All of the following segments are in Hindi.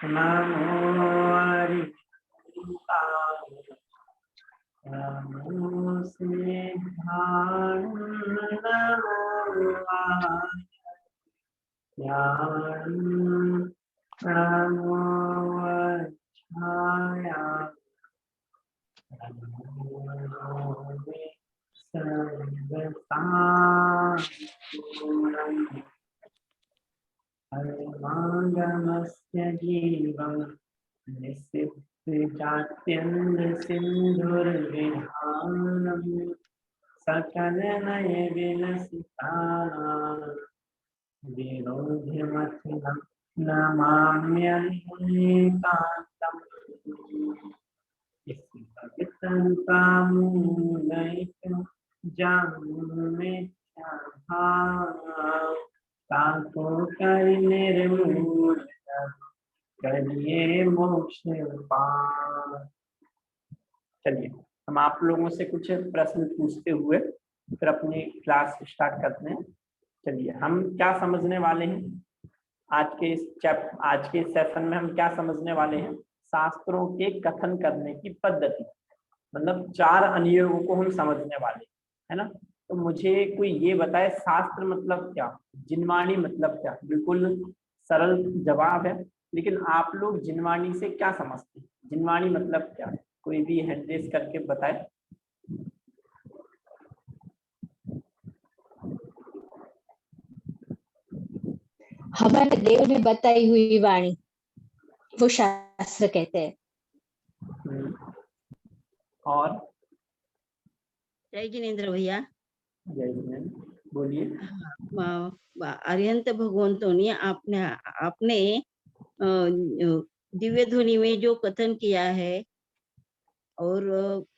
नमो हरिताय नमो सिद्धाय नमो नमो वज्राय हरिमागमस्य जीवं निसिद्धजात्यन्दसिन्धुर्विधानं सकलनयविलसितानां विरोधिमखिलं नमाम्यनेकान्तम् ताको कर निर्मूल करिए मोक्ष पार। चलिए हम आप लोगों से कुछ प्रश्न पूछते हुए फिर अपनी क्लास स्टार्ट करते हैं। चलिए हम क्या समझने वाले हैं आज के सेशन में, हम क्या समझने वाले हैं? शास्त्रों के कथन करने की पद्धति, मतलब 4 अनुयोगों को हम समझने वाले है ना। तो मुझे कोई ये बताए शास्त्र मतलब क्या, जिनवाणी मतलब क्या? बिल्कुल सरल जवाब है, लेकिन आप लोग जिनवाणी से क्या समझते हैं? जिनवाणी मतलब क्या है? कोई भी हैंड रेज करके बताए। हमारे देव ने बताई हुई वाणी, वो शास्त्र कहते हैं। और जय जिनेन्द्र भैया। जय जिनेन्द्र, बोलिए। अरिहंत भगवंतों आपने दिव्य ध्वनि में जो कथन किया है और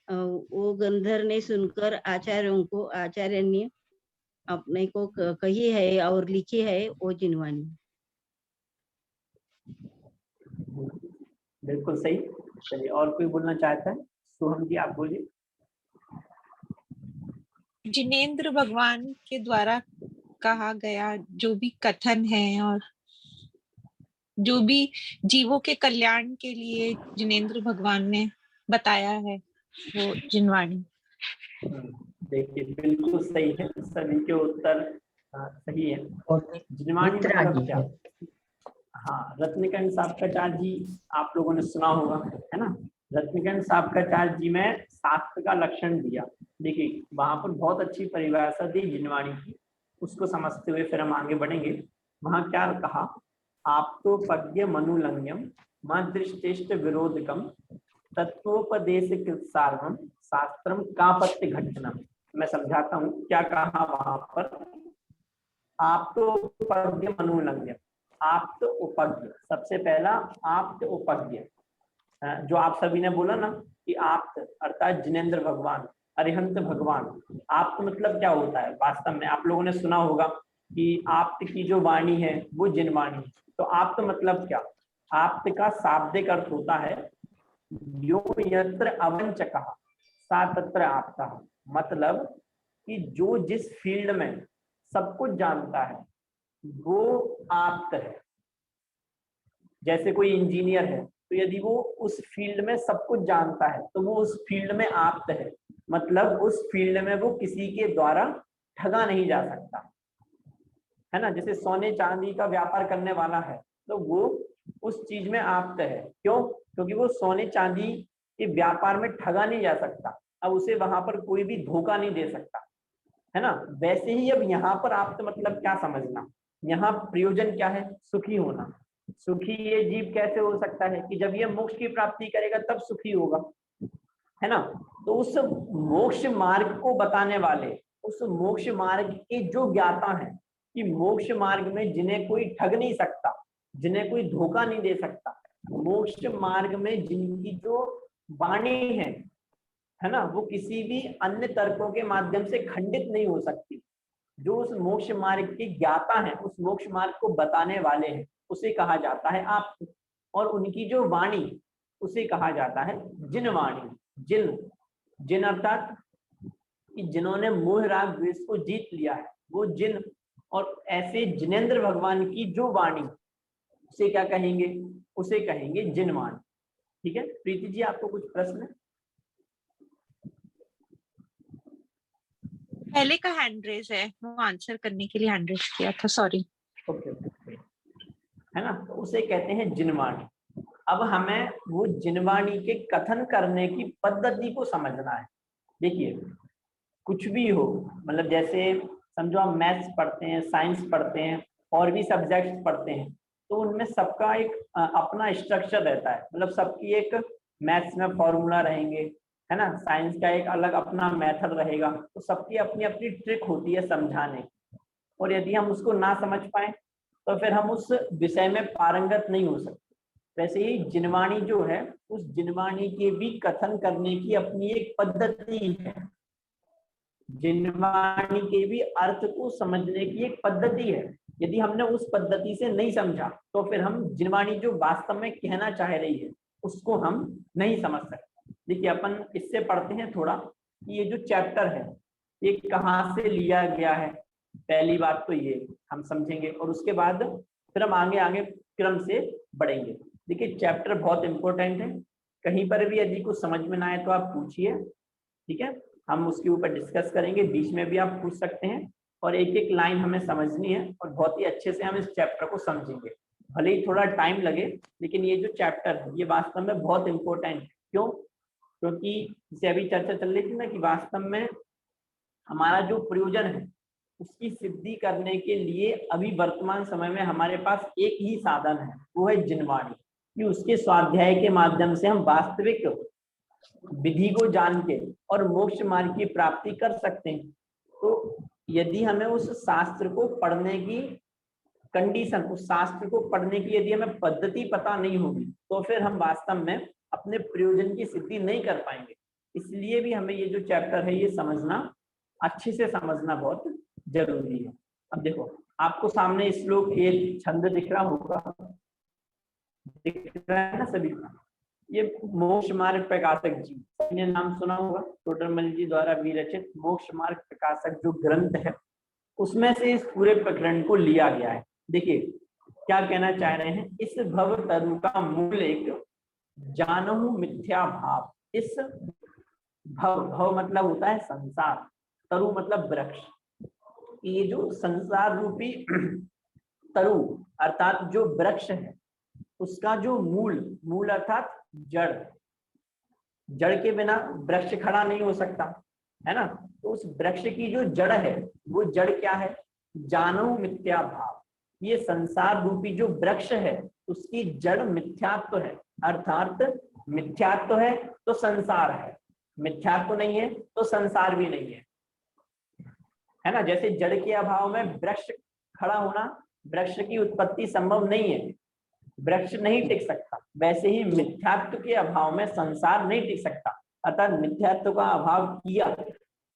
वो गंधर ने सुनकर आचार्य ने अपने को कही है और लिखी है, वो जिनवाणी। बिल्कुल सही। चलिए और कोई बोलना चाहता है? सोहम जी आप बोलिए। जिनेन्द्र भगवान के द्वारा कहा गया जो भी कथन है और जो भी जीवों के कल्याण के लिए जिनेन्द्र भगवान ने बताया है, वो जिनवाणी। देखिए बिल्कुल सही है, सभी के उत्तर सही है। जिनवाणी मतलब क्या? हाँ, रत्नकंठ साबकाचार्य जी आप लोगों ने सुना होगा, है ना। रत्नकंठ साबकाचार्य जी में शास्त्र का लक्षण दिया। देखिए वहां पर बहुत अच्छी परिभाषा दी जिनवाणी की, उसको समझते हुए फिर हम आगे बढ़ेंगे। वहां क्या कहा? आप्तोपज्ञ मनुलंघ्यम मदृष्टिष्ट विरोधकम तत्वोपदेश सार्वम शास्त्रम कापत्य घटनम। मैं समझाता हूँ क्या कहा वहां पर। आप्तोपज्ञ मनुलंघ्यम, आप्त उपज्ञ, सबसे पहला आप्त उपज्ञ, जो आप सभी ने बोला ना कि आप्त अर्थात जिनेन्द्र भगवान, अरिहंत भगवान। आप्त मतलब क्या होता है? वास्तव में आप लोगों ने सुना होगा कि आप्त की जो वाणी है वो जिनवाणी है। तो आप्त मतलब क्या? आप्त का शाब्दिक अर्थ होता है यो यत्र अवंचकः सा तत्र आप्तः, मतलब कि जो जिस फील्ड में सब कुछ जानता है वो आप्त है। जैसे कोई इंजीनियर है तो यदि वो उस फील्ड में सब कुछ जानता है तो वो उस फील्ड में आप्त है, मतलब उस फील्ड में वो किसी के द्वारा ठगा नहीं जा सकता, है ना। जैसे सोने चांदी का व्यापार करने वाला है तो वो उस चीज में आप्त है। क्यों? क्योंकि वो सोने चांदी के व्यापार में ठगा नहीं जा सकता, अब उसे वहां पर कोई भी धोखा नहीं दे सकता, है ना। वैसे ही अब यहाँ पर आप्त मतलब क्या समझना, यहाँ प्रयोजन क्या है? सुखी होना। सुखी ये जीव कैसे हो सकता है कि जब ये मोक्ष की प्राप्ति करेगा तब सुखी होगा, है ना। तो उस मोक्ष मार्ग को बताने वाले, उस मोक्ष मार्ग के जो ज्ञाता हैं, कि मोक्ष मार्ग में जिन्हें कोई ठग नहीं सकता, जिन्हें कोई धोखा नहीं दे सकता, मोक्ष मार्ग में जिनकी जो वाणी है ना, वो किसी भी अन्य तर्कों के माध्यम से खंडित नहीं हो सकती। जो उस मोक्ष मार्ग के ज्ञाता हैं, उस मोक्ष मार्ग को बताने वाले हैं, उसे कहा जाता है आप। और उनकी जो वाणी उसे कहा जाता है जिनवाणी। जिन अर्थात कि जिन्होंने मोह राग द्वेष को जीत लिया है वो जिन। और ऐसे जिनेन्द्र भगवान की जो वाणी उसे क्या कहेंगे? उसे कहेंगे जिनवाणी। ठीक है प्रीति जी, आपको कुछ प्रश्न है? पहले का हैंड रेज है, वो आंसर करने के लिए हैंड रेज किया था, सॉरी। ओके है ना, तो उसे कहते हैं जिनवाणी। अब हमें वो जिनवाणी के कथन करने की पद्धति को समझना है। देखिए कुछ भी हो, मतलब जैसे समझो हम मैथ्स पढ़ते हैं, साइंस पढ़ते हैं और भी सब्जेक्ट्स पढ़ते हैं, तो उनमें सबका एक अपना स्ट्रक्चर रहता है। मतलब सबकी एक, मैथ्स में फॉर्मूला रहेंगे, है ना, साइंस का एक अलग अपना मेथड रहेगा, तो सबकी अपनी अपनी ट्रिक होती है समझाने की। और यदि हम उसको ना समझ पाए तो फिर हम उस विषय में पारंगत नहीं हो सकते। वैसे ही जिनवाणी जो है, उस जिनवाणी के भी कथन करने की अपनी एक पद्धति है। जिनवाणी के भी अर्थ को समझने की एक पद्धति है। यदि हमने उस पद्धति से नहीं समझा तो फिर हम जिनवाणी जो वास्तव में कहना चाह रही है उसको हम नहीं समझ सकते। देखिए अपन इससे पढ़ते हैं थोड़ा कि ये जो चैप्टर है ये कहाँ से लिया गया है। पहली बात तो ये हम समझेंगे और उसके बाद फिर हम आगे आगे क्रम से बढ़ेंगे। देखिए चैप्टर बहुत इंपॉर्टेंट है, कहीं पर भी यदि कुछ समझ में ना आए तो आप पूछिए, ठीक है, हम उसके ऊपर डिस्कस करेंगे। बीच में भी आप पूछ सकते हैं और एक एक लाइन हमें समझनी है और बहुत ही अच्छे से हम इस चैप्टर को समझेंगे। भले ही थोड़ा टाइम लगे, लेकिन ये जो चैप्टर है ये वास्तव में बहुत इंपॉर्टेंट है। क्यों? क्योंकि जैसे अभी चर्चा चल रही थी ना कि वास्तव में हमारा जो प्रयोजन है उसकी सिद्धि करने के लिए अभी वर्तमान समय में हमारे पास एक ही साधन है, वो है जिनवाणी। कि उसके स्वाध्याय के माध्यम से हम वास्तविक विधि को जान के और मोक्ष मार्ग की प्राप्ति कर सकते हैं। तो यदि हमें उस शास्त्र को पढ़ने की कंडीशन, उस शास्त्र को पढ़ने की यदि हमें पद्धति पता नहीं होगी तो फिर हम वास्तव में अपने प्रयोजन की सिद्धि नहीं कर पाएंगे। इसलिए भी हमें ये जो चैप्टर है ये समझना, अच्छे से समझना बहुत जरूरी है। अब देखो आपको सामने श्लोक एक छंद दिख रहा होगा, दिख रहा है ना सभी को? ये मोक्ष मार्ग प्रकाशक जी, ने नाम सुना होगा, टोडरमल जी द्वारा विरचित मोक्ष मार्ग प्रकाशक जो ग्रंथ है उसमें से इस पूरे प्रकरण को लिया गया है। देखिए क्या कहना चाह रहे हैं, इस भव तरु का मूल एक जानहु मिथ्या भाव। इस भव, भव मतलब होता है संसार, तरु मतलब वृक्ष। ये जो संसार रूपी तरु अर्थात जो वृक्ष है उसका जो मूल, मूल अर्थात जड़, जड़ के बिना वृक्ष खड़ा नहीं हो सकता, है ना। तो उस वृक्ष की जो जड़ है वो जड़ क्या है? जानो मिथ्या भाव। ये संसार रूपी जो वृक्ष है उसकी जड़ मिथ्यात्व है, अर्थात मिथ्यात्व है तो संसार है, मिथ्यात्व नहीं है तो संसार भी नहीं है ना। जैसे जड़ के अभाव में वृक्ष खड़ा होना, वृक्ष की उत्पत्ति संभव नहीं है, वृक्ष नहीं टिक सकता, वैसे ही मिथ्यात्व के अभाव में संसार नहीं टिक सकता। अर्थात मिथ्यात्व का अभाव किया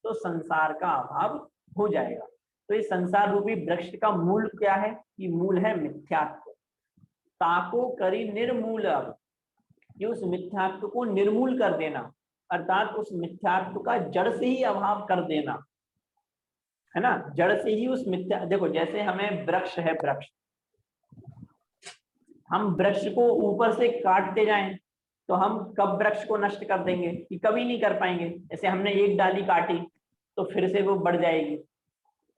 तो संसार का अभाव हो जाएगा। तो इस संसार रूपी वृक्ष का मूल क्या है? कि मूल है मिथ्यात्व। ताको करी निर्मूल, ये उस मिथ्यात्व को निर्मूल कर देना, अर्थात उस मिथ्यात्व का जड़ से ही अभाव कर देना, है ना। जड़ से ही उस मिथ्या, देखो जैसे हमें वृक्ष है, वृक्ष, हम वृक्ष को ऊपर से काटते जाएं तो हम कब वृक्ष को नष्ट कर देंगे? कि कभी नहीं कर पाएंगे। जैसे हमने एक डाली काटी तो फिर से वो बढ़ जाएगी,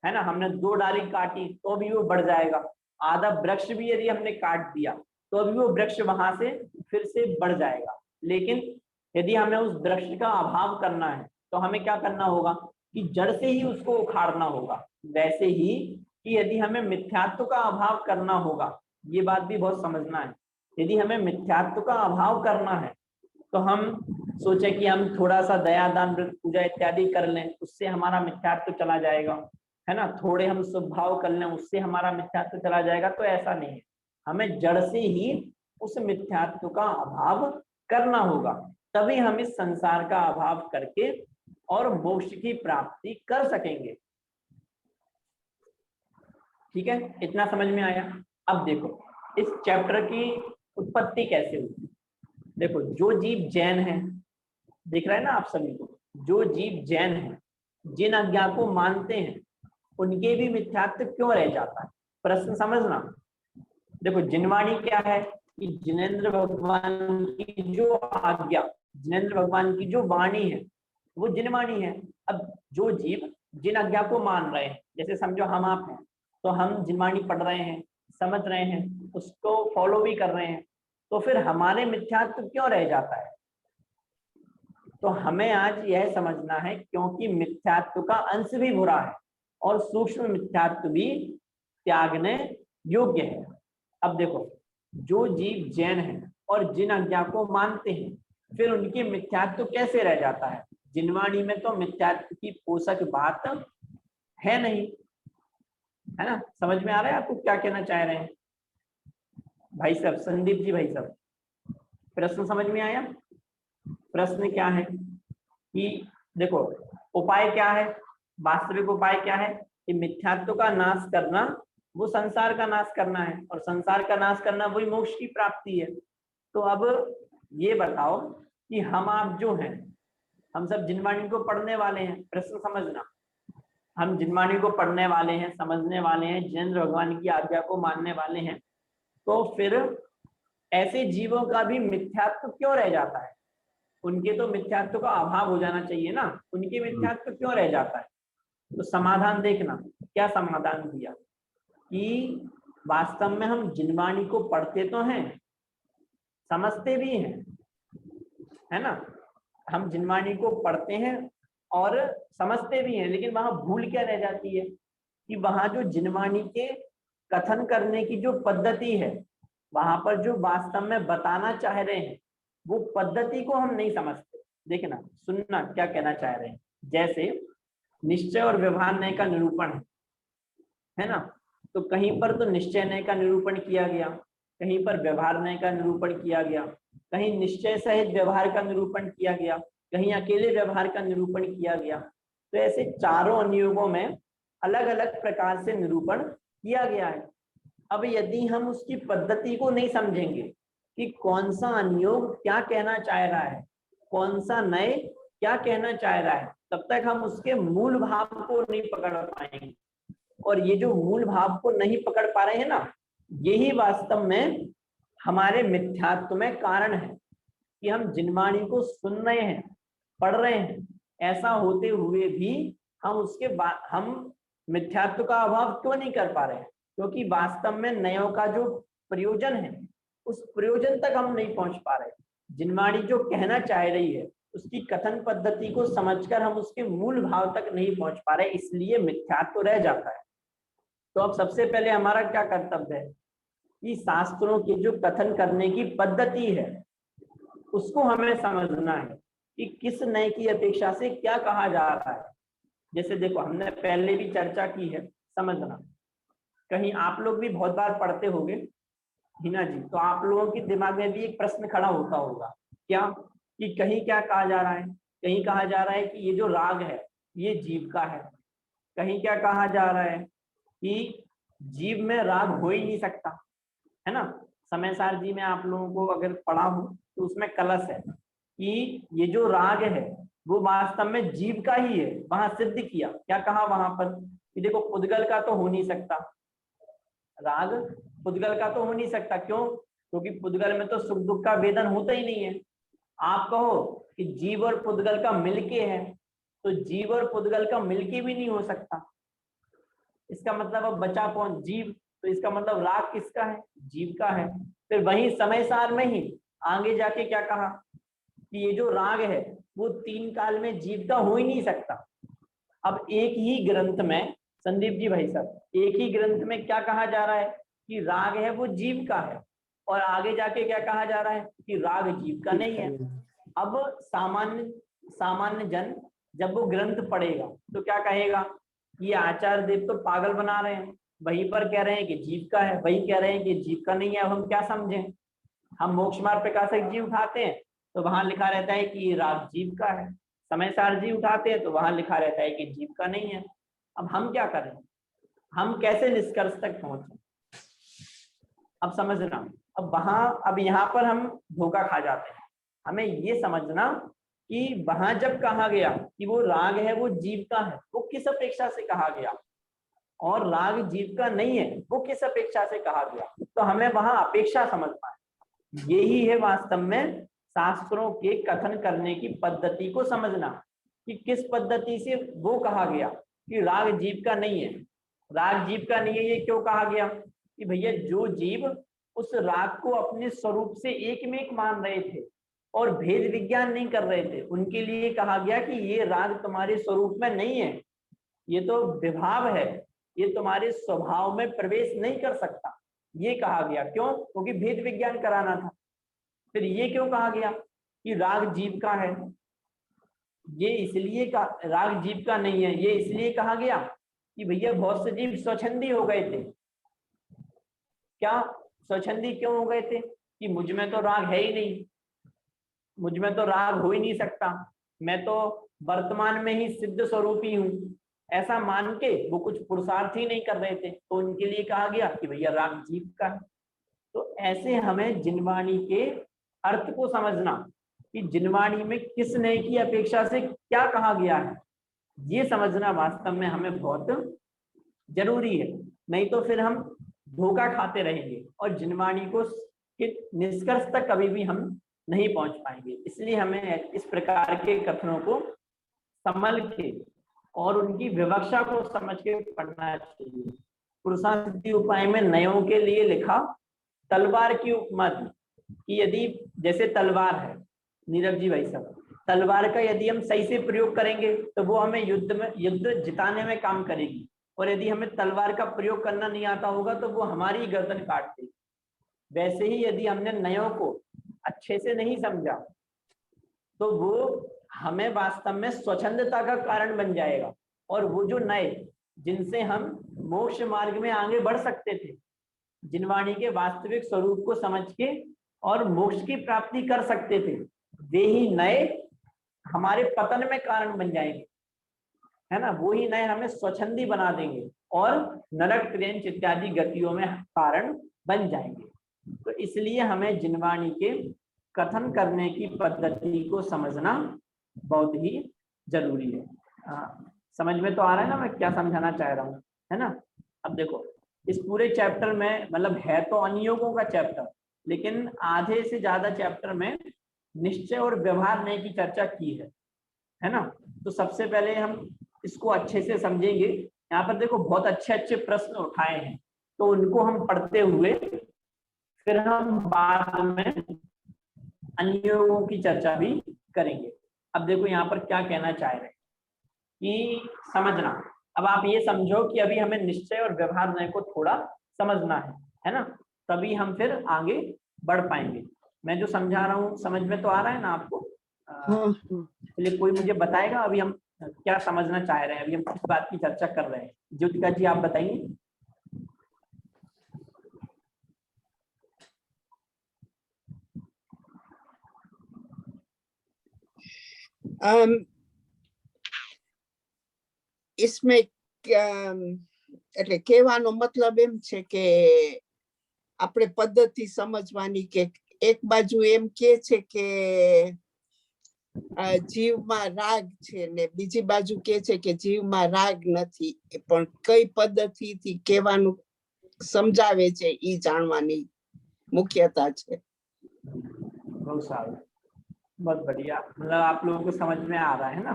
है ना। हमने दो डाली काटी तो भी वो बढ़ जाएगा। आधा वृक्ष भी यदि हमने काट दिया तो अभी वो वृक्ष वहां से फिर से बढ़ जाएगा। लेकिन यदि हमें उस वृक्ष का अभाव करना है तो हमें क्या करना होगा? कि जड़ से ही उसको उखाड़ना होगा। वैसे ही कि यदि हमें मिथ्यात्व का अभाव करना होगा, ये बात भी बहुत समझना है, यदि हमें मिथ्यात्व का अभाव करना है तो हम सोचे कि हम थोड़ा सा दया दान पूजा इत्यादि कर लें, उससे हमारा मिथ्यात्व चला जाएगा, है ना। थोड़े हम स्वभाव कर लें, उससे हमारा मिथ्यात्व चला जाएगा, तो ऐसा नहीं है। हमें जड़ से ही उस मिथ्यात्व का अभाव करना होगा, तभी हम इस संसार का अभाव करके और मोक्ष की प्राप्ति कर सकेंगे। ठीक है, इतना समझ में आया? अब देखो इस चैप्टर की उत्पत्ति कैसे हुई। देखो जो जीव जैन है, दिख रहा है ना आप सभी को, जो जीव जैन है, जिन अज्ञा को मानते हैं उनके भी मिथ्यात्व क्यों रह जाता है? प्रश्न समझना। देखो जिनवाणी क्या है कि जिनेंद्र भगवान की जो आज्ञा, जिनेंद्र भगवान की जो वाणी है वो जिनवाणी है। अब जो जीव जिन आज्ञा को मान रहे हैं, जैसे समझो हम आप हैं, तो हम जिनवाणी पढ़ रहे हैं, समझ रहे हैं, उसको फॉलो भी कर रहे हैं, तो फिर हमारे मिथ्यात्व क्यों रह जाता है? तो हमें आज यह समझना है क्योंकि मिथ्यात्व का अंश भी बुरा है और सूक्ष्म मिथ्यात्व भी त्यागने योग्य है। अब देखो जो जीव जैन है और जिन आज्ञा को मानते हैं, फिर उनके मिथ्यात्व कैसे रह जाता है? जिनवाणी में तो मिथ्यात्व की पोषक बात है नहीं, है ना? समझ में आ रहा है आपको क्या कहना चाह रहे हैं भाई साहब? संदीप जी भाई साहब, प्रश्न समझ में आया? प्रश्न क्या है कि देखो उपाय क्या है, वास्तविक उपाय क्या है कि मिथ्यात्व का नाश करना वो संसार का नाश करना है, और संसार का नाश करना वही मोक्ष की प्राप्ति है। तो अब ये बताओ कि हम आप जो हैं, हम सब जिनवाणी को पढ़ने वाले हैं, प्रश्न समझना, हम जिनवाणी को पढ़ने वाले हैं, समझने वाले हैं, जिनेंद्र भगवान की आज्ञा को मानने वाले हैं, तो फिर ऐसे जीवों का भी मिथ्यात्व क्यों रह जाता है? उनके तो मिथ्यात्व का अभाव हो जाना चाहिए ना, उनके मिथ्यात्व क्यों रह जाता है? तो समाधान देखना, क्या समाधान दिया कि वास्तव में हम जिनवाणी को पढ़ते तो हैं, समझते भी हैं, है ना? हम जिनवाणी को पढ़ते हैं और समझते भी हैं, लेकिन वहां भूल क्या रह जाती है कि वहां जो जिनवाणी के कथन करने की जो पद्धति है, वहां पर जो वास्तव में बताना चाह रहे हैं वो पद्धति को हम नहीं समझते। देखना, सुनना क्या कहना चाह रहे हैं। जैसे निश्चय और व्यवहार न्याय का निरूपण है ना, तो कहीं पर तो निश्चय न्याय का निरूपण किया गया, कहीं पर व्यवहार न्याय का निरूपण किया गया, कहीं निश्चय सहित व्यवहार का निरूपण किया गया, कहीं अकेले व्यवहार का निरूपण किया गया। तो ऐसे चारों अनुयोगों में अलग अलग प्रकार से निरूपण किया गया है। अब यदि हम उसकी पद्धति को नहीं समझेंगे कि कौन सा अनुयोग क्या कहना चाह रहा है, कौन सा नए क्या कहना चाह रहा है, तब तक हम उसके मूल भाव को नहीं पकड़ पाएंगे। और ये जो मूल भाव को नहीं पकड़ पा रहे हैं ना, यही वास्तव में हमारे मिथ्यात्व में कारण है कि हम जिनवाणी को सुन रहे हैं, पढ़ रहे हैं, ऐसा होते हुए भी हम उसके बाद हम मिथ्यात्व का अभाव क्यों नहीं कर पा रहे हैं? क्योंकि वास्तव में नयों का जो प्रयोजन है उस प्रयोजन तक हम नहीं पहुंच पा रहे। जिनवाणी जो कहना चाह रही है उसकी कथन पद्धति को समझकर हम उसके मूल भाव तक नहीं पहुंच पा रहे, इसलिए मिथ्यात्व रह जाता है। तो अब सबसे पहले हमारा क्या कर्तव्य है कि शास्त्रों की जो कथन करने की पद्धति है उसको हमें समझना है कि किस नए की अपेक्षा से क्या कहा जा रहा है। जैसे देखो हमने पहले भी चर्चा की है, समझना, कहीं आप लोग भी बहुत बार पढ़ते होंगे हिना जी, तो आप लोगों के दिमाग में भी एक प्रश्न खड़ा होता होगा, क्या कि कहीं क्या कहा जा रहा है, कहीं कहा जा रहा है कि ये जो राग है ये जीव का है, कहीं क्या कहा जा रहा है कि जीव में राग हो ही नहीं सकता, है ना? समय सार जी में आप लोगों को अगर पढ़ा हो तो उसमें कलश है कि ये जो राग है वो वास्तव में जीव का ही है। वहां सिद्ध किया, क्या कहा वहां पर कि देखो पुद्गल का तो हो नहीं सकता, राग पुद्गल का तो हो नहीं सकता। क्यों? क्योंकि पुद्गल में तो सुख दुख का वेदन होता ही नहीं है। आप कहो कि जीव और पुद्गल का मिलके है, तो जीव और पुद्गल का मिलके भी नहीं हो सकता। इसका मतलब अब बचा कौन? जीव। तो इसका मतलब राग किसका है? जीव का है। फिर वही समय सार में ही आगे जाके क्या कहा कि ये जो राग है वो तीन काल में जीव का हो ही नहीं सकता। अब एक ही ग्रंथ में, संदीप जी भाई साहब, एक ही ग्रंथ में क्या कहा जा रहा है कि राग है वो जीव का है, और आगे जाके क्या कहा जा रहा है कि राग जीव का नहीं है। अब सामान्य जन जब वो ग्रंथ पढ़ेगा तो क्या कहेगा, ये आचार्य देव तो पागल बना रहे हैं, वहीं पर कह रहे हैं कि जीव का है, वही कह रहे हैं कि जीव का नहीं है। अब हम क्या समझें? हम मोक्ष मार्ग प्रकाशक जी उठाते हैं तो वहां लिखा रहता है कि राग जीव का है, समय सार जी उठाते हैं तो वहां लिखा रहता है कि जीव का नहीं है। अब हम क्या करें? हम कैसे निष्कर्ष तक पहुंचे? अब समझना, अब यहाँ पर हम धोखा खा जाते हैं। हमें ये समझना कि वहां जब कहा गया कि वो राग है वो जीव का है, वो किस अपेक्षा से कहा गया? और राग जीव का नहीं है, वो किस अपेक्षा से कहा गया, तो हमें वहां अपेक्षा समझना है। यही है वास्तव में शास्त्रों के कथन करने की पद्धति को समझना, कि किस पद्धति से वो कहा गया कि राग जीव का नहीं है। राग जीव का नहीं है ये क्यों कहा गया, कि भैया जो जीव उस राग को अपने स्वरूप से एक में एक मान रहे थे और भेद विज्ञान नहीं कर रहे थे, उनके लिए कहा गया कि ये राग तुम्हारे स्वरूप में नहीं है, ये तो विभाव है, ये तुम्हारे स्वभाव में प्रवेश नहीं कर सकता, ये कहा गया। क्यों? क्योंकि भेद विज्ञान कराना था। फिर ये क्यों कहा गया कि राग जीव का है, ये इसलिए का राग जीव का नहीं है, ये इसलिए कहा गया कि भैया बहुत से जीव स्वच्छंदी हो गए थे। क्या स्वच्छंदी क्यों हो गए थे? कि मुझ में तो राग है ही नहीं, मुझ में तो राग हो ही नहीं सकता, मैं तो वर्तमान में ही सिद्ध स्वरूपी हूं, ऐसा मान के वो कुछ पुरुषार्थ ही नहीं कर रहे थे, तो उनके लिए कहा गया कि भैया राग जीव का है। तो ऐसे हमें जिनवाणी के अर्थ को समझना कि जिनवाणी में किस नए की अपेक्षा से क्या कहा गया है, ये समझना वास्तव में हमें बहुत जरूरी है। नहीं तो फिर हम धोखा खाते रहेंगे और जिनवाणी को के निष्कर्ष तक कभी भी हम नहीं पहुंच पाएंगे। इसलिए हमें इस प्रकार के कथनों को संभल के और उनकी विवक्षा को समझ के पढ़ना चाहिए। पुरुषासिद्धि उपाय में नयों के लिए लिखा तलवार की उपमा दी कि यदि जैसे तलवार है, नीरव जी भाई साहब, तलवार का यदि हम सही से प्रयोग करेंगे तो वो हमें युद्ध जिताने में काम करेगी, और यदि हमें तलवार का प्रयोग करना नहीं आता होगा तो वो हमारी गर्दन काट देगी। वैसे ही यदि हमने नयों को अच्छे से नहीं समझा तो वो हमें वास्तव में स्वच्छंदता का कारण बन जाएगा, और वो जो नए जिनसे हम मोक्ष मार्ग में आगे बढ़ सकते थे, जिनवाणी के वास्तविक स्वरूप को समझ के और मोक्ष की प्राप्ति कर सकते थे, वे ही नए हमारे पतन में कारण बन जाएंगे, है ना। वो ही नए हमें स्वच्छंदी बना देंगे और नरक क्लेश इत्यादि गतियों में कारण बन जाएंगे। तो इसलिए हमें जिनवाणी के कथन करने की पद्धति को समझना बहुत ही जरूरी है। समझ में तो आ रहा है ना मैं क्या समझाना चाह रहा हूँ, है ना। अब देखो इस पूरे चैप्टर में, मतलब है तो अनियोगों का चैप्टर, लेकिन आधे से ज्यादा चैप्टर में निश्चय और व्यवहार नय की चर्चा की है ना। तो सबसे पहले हम इसको अच्छे से समझेंगे। यहाँ पर देखो बहुत अच्छे अच्छे प्रश्न उठाए हैं, तो उनको हम पढ़ते हुए फिर हम बाद में अनियोगों की चर्चा भी करेंगे। अब देखो यहाँ पर क्या कहना चाह रहे हैं कि समझना। अब आप ये समझो कि अभी हमें निश्चय और व्यवहार नय को थोड़ा समझना है ना, तभी हम फिर आगे बढ़ पाएंगे। मैं जो समझा रहा हूँ समझ में तो आ रहा है ना आपको? चलिए कोई मुझे बताएगा अभी हम क्या समझना चाह रहे हैं, अभी हम किस बात की चर्चा कर रहे हैं। ज्योतिका जी आप बताइए। इसमें એટલે કહેવાનો મતલબ એમ છે કે આપણે પદ્ધતિ સમજવાની કે એક બાજુ એમ કે છે કે જીવમાં રાગ છે ને બીજી બાજુ કે છે કે જીવમાં રાગ નથી, પણ કઈ પદ્ધતિથી કહેવાનું સમજાવે છે ઈ જાણવાની મુખ્યતા છે। बहुत सारा, बहुत बढ़िया, मतलब आप लोगों को समझ में आ रहा है ना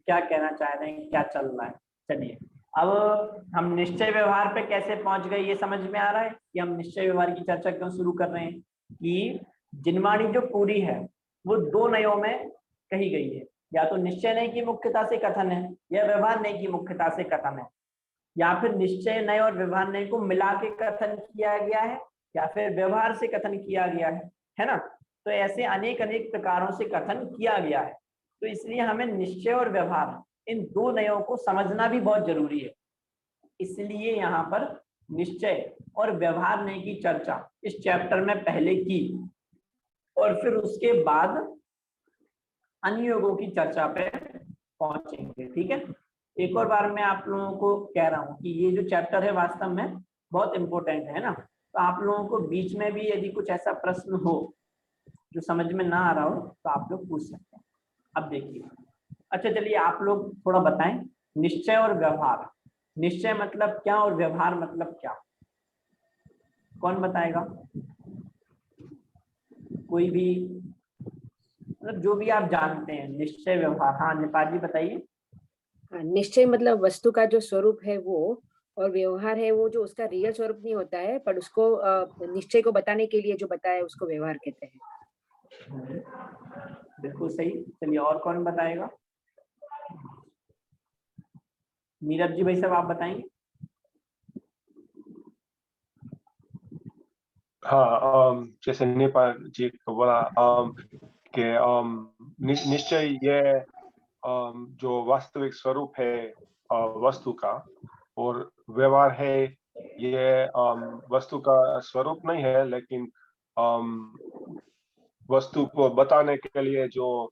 क्या कहना चाह रहे हैं, क्या चल रहा है। चलिए अब हम निश्चय व्यवहार पे कैसे पहुंच गए ये समझ में आ रहा है कि हम निश्चय व्यवहार की चर्चा क्यों शुरू कर रहे हैं। कि जिनवाणी जो पूरी है वो दो नयों में कही गई है, या तो निश्चय नय की मुख्यता से कथन है या व्यवहार नय की मुख्यता से कथन है, या फिर निश्चय नय और व्यवहार नय को मिला के कथन किया गया है, या फिर व्यवहार से कथन किया गया है ना। तो ऐसे अनेक अनेक प्रकारों से कथन किया गया है। तो इसलिए हमें निश्चय और व्यवहार इन दो नयों को समझना भी बहुत जरूरी है। इसलिए यहाँ पर निश्चय और व्यवहार नय की चर्चा इस चैप्टर में पहले की, और फिर उसके बाद अनुयोगों की चर्चा पे पहुंचेंगे। ठीक है, एक और बार मैं आप लोगों को कह रहा हूँ कि ये जो चैप्टर है वास्तव में बहुत इंपॉर्टेंट है ना। तो आप लोगों को बीच में भी यदि कुछ ऐसा प्रश्न हो जो समझ में ना आ रहा हो तो आप लोग पूछ सकते हैं। अब देखिए, अच्छा चलिए आप लोग थोड़ा बताएं निश्चय और व्यवहार निश्चय मतलब क्या और व्यवहार मतलब क्या? कौन बताएगा? कोई भी, मतलब जो भी आप जानते हैं, निश्चय व्यवहार। हाँ नेपाल जी बताइए। हाँ, निश्चय मतलब वस्तु का जो स्वरूप है वो, और व्यवहार है वो जो उसका रियल स्वरूप नहीं होता है, पर उसको निश्चय को बताने के लिए जो बताया उसको व्यवहार कहते हैं। बिल्कुल सही। चलिए और कौन बताएगा? नीरज जी भाई साहब आप बताएंगे। हाँ, जैसे नेपाल जी को बोला कि निश्चय ये जो वास्तविक स्वरूप है वस्तु का, और व्यवहार है ये वस्तु का स्वरूप नहीं है, लेकिन वस्तु को बताने के लिए जो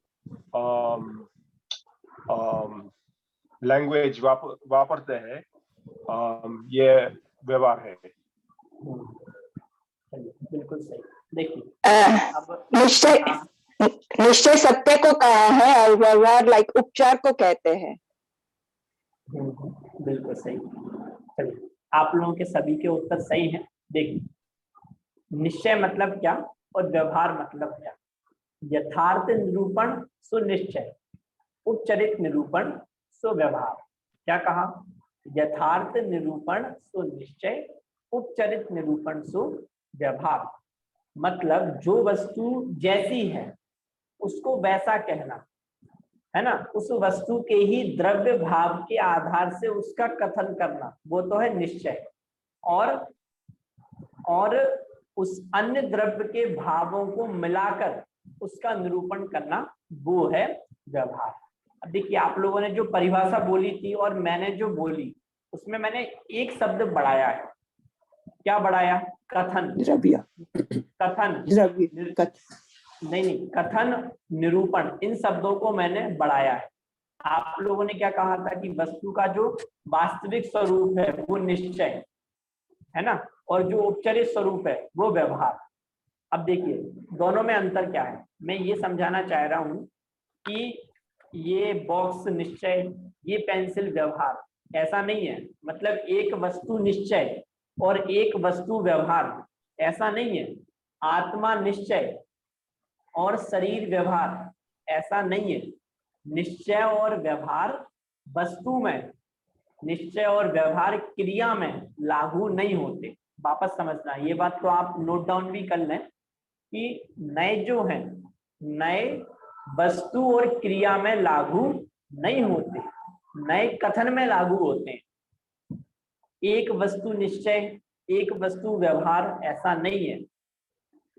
लैंग्वेज वापरते हैं, ये व्यवहार है। बिल्कुल सही। देखिए अब निश्चय सत्य को कहा है और व्यवहार लाइक उपचार को कहते हैं। बिल्कुल सही। चलिए आप लोगों के सभी के उत्तर सही हैं। देखिए निश्चय मतलब क्या और व्यवहार मतलब क्या? यथार्थ निरूपण सुनिश्चय, उपचरित निरूपण सुव्यवहार। क्या कहा? यथार्थ निरूपण सुनिश्चय, उपचरित निरूपण सुव्यवहार। मतलब जो वस्तु जैसी है उसको वैसा कहना, है ना, उस वस्तु के ही द्रव्य भाव के आधार से उसका कथन करना, वो तो है निश्चय। और उस अन्य द्रव्य के भावों को मिलाकर उसका निरूपण करना, वो है व्यवहार। अब देखिए आप लोगों ने जो परिभाषा बोली थी और मैंने जो बोली, उसमें मैंने एक शब्द बढ़ाया है। क्या बढ़ाया? कथन। द्रव्य। कथन द्रव्य। नहीं, कथन, निरूपण, इन शब्दों को मैंने बढ़ाया है। आप लोगों ने क्या कहा था कि वस्तु का जो वास्तविक स्वरूप है वो निश्चय है ना, और जो उपचरित स्वरूप है वो व्यवहार। अब देखिए दोनों में अंतर क्या है, मैं ये समझाना चाह रहा हूं कि ये बॉक्स निश्चय, ये पेंसिल व्यवहार, ऐसा नहीं है। मतलब एक वस्तु निश्चय और एक वस्तु व्यवहार, ऐसा नहीं है। आत्मा निश्चय और शरीर व्यवहार, ऐसा नहीं है। निश्चय और व्यवहार वस्तु में, निश्चय और व्यवहार क्रिया में लागू नहीं होते। वापस समझना, ये बात तो आप नोट डाउन भी कर लें कि नए जो हैं, नए वस्तु और क्रिया में लागू नहीं होते, नए कथन में लागू होते हैं। एक वस्तु निश्चय, एक वस्तु व्यवहार, ऐसा नहीं है।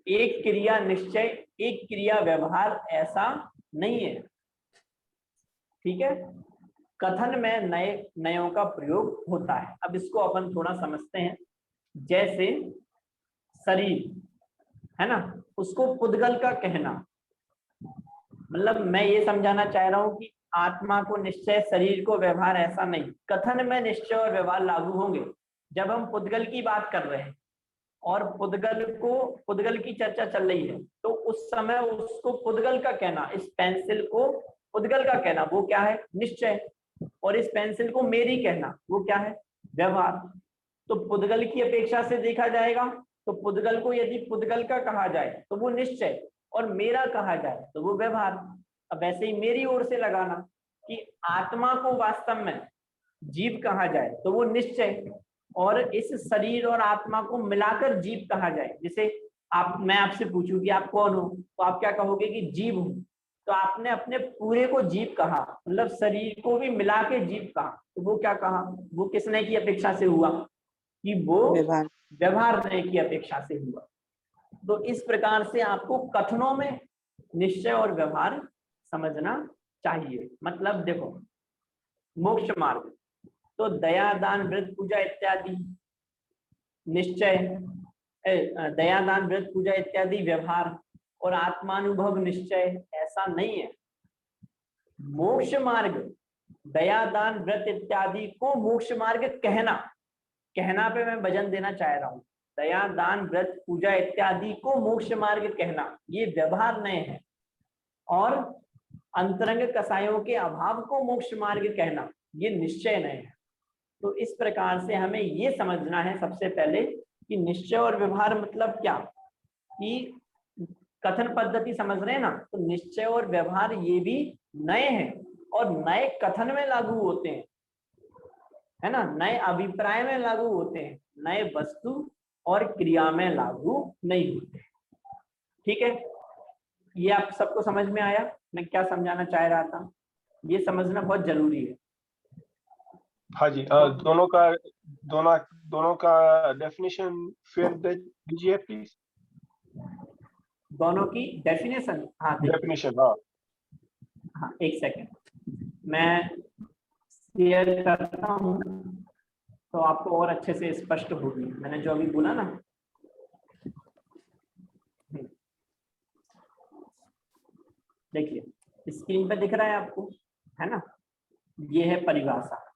एक क्रिया निश्चय, एक क्रिया व्यवहार, ऐसा नहीं है। ठीक है, कथन में नए नयों का प्रयोग होता है। अब इसको अपन थोड़ा समझते हैं। जैसे शरीर है ना, उसको पुद्गल का कहना, मतलब मैं ये समझाना चाह रहा हूं कि आत्मा को निश्चय, शरीर को व्यवहार, ऐसा नहीं। कथन में निश्चय और व्यवहार लागू होंगे। जब हम पुद्गल की बात कर रहे हैं और पुद्गल की चर्चा चल रही है, तो उस समय उसको पुद्गल का कहना, इस पेंसिल को पुद्गल का कहना, वो क्या है? निश्चय। और इस पेंसिल को मेरी कहना, वो क्या है? व्यवहार। तो पुद्गल की अपेक्षा से देखा जाएगा तो पुद्गल को यदि पुद्गल का कहा जाए तो वो निश्चय, और मेरा कहा जाए तो वो व्यवहार। अब वैसे ही मेरी ओर से लगाना कि आत्मा को वास्तव में जीव कहा जाए तो वो निश्चय, और इस शरीर और आत्मा को मिलाकर जीव कहा जाए। जैसे मैं आपसे पूछूं कि आप कौन हो, तो आप क्या कहोगे? कि जीव हूं। तो आपने अपने पूरे को जीव कहा, मतलब शरीर को भी मिला के जीव कहा, तो वो क्या कहा? वो किसने की अपेक्षा से हुआ? कि वो व्यवहार ने की अपेक्षा से हुआ। तो इस प्रकार से आपको कथनों में निश्चय और व्यवहार समझना चाहिए। मतलब देखो, मोक्ष मार्ग तो दया, दान, व्रत, पूजा इत्यादि निश्चय, दया, दान, व्रत, पूजा इत्यादि व्यवहार, और आत्मानुभव निश्चय, ऐसा नहीं है। मोक्ष मार्ग, दया, दान, व्रत इत्यादि को मोक्ष मार्ग कहना पे मैं वजन देना चाह रहा हूँ। दया, दान, व्रत, पूजा इत्यादि को मोक्ष मार्ग कहना, ये व्यवहार नए है। और अंतरंग कसायों के अभाव को मोक्ष मार्ग कहना, ये निश्चय नए है। तो इस प्रकार से हमें ये समझना है सबसे पहले कि निश्चय और व्यवहार मतलब क्या, कि कथन पद्धति समझ रहे हैं ना, तो निश्चय और व्यवहार ये भी नए हैं और नए कथन में लागू होते हैं, है ना, नए अभिप्राय में लागू होते हैं, नए वस्तु और क्रिया में लागू नहीं होते। ठीक है, ये आप सबको समझ में आया मैं क्या समझाना चाह रहा था? ये समझना बहुत जरूरी है। हाँ जी, दोनों का डेफिनेशन फिर दीजिए प्लीज। दोनों की डेफिनेशन, हाँ डेफिनेशन, हाँ एक सेकेंड मैं शेयर करता हूँ तो आपको और अच्छे से स्पष्ट होगी मैंने जो अभी बोला ना। देखिए स्क्रीन पे दिख रहा है आपको, है ना, ये है परिभाषा।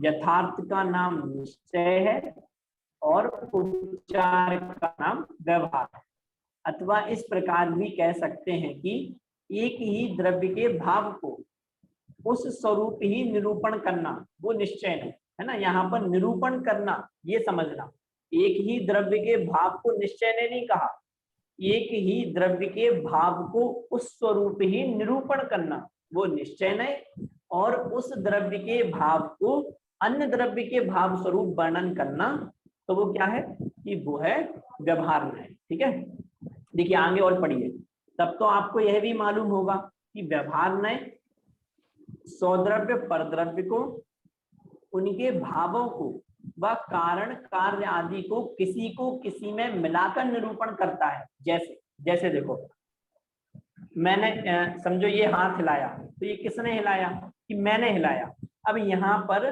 यथार्थ का नाम निश्चय है और उपचार का नाम व्यवहार है, अथवा इस प्रकार भी कह सकते हैं कि एक ही द्रव्य के भाव को उस स्वरूप ही निरूपण करना वो निश्चय है, है ना। यहाँ पर निरूपण करना ये समझना, एक ही द्रव्य के भाव को निश्चय ने नहीं कहा, एक ही द्रव्य के भाव को उस स्वरूप ही निरूपण करना वो निश्चय है, और उस द्रव्य के भाव को अन्य द्रव्य के भाव स्वरूप वर्णन करना तो वो क्या है कि वो है व्यवहार है। ठीक है, देखिए आगे और पढ़िए, तब तो आपको यह भी मालूम होगा कि व्यवहार ने सौद्रव्य परद्रव्य को, उनके भावों को व कारण कार्य आदि को किसी में मिलाकर निरूपण करता है। जैसे जैसे देखो मैंने समझो ये हाथ हिलाया तो ये किसने हिलाया कि मैंने हिलाया। अब यहाँ पर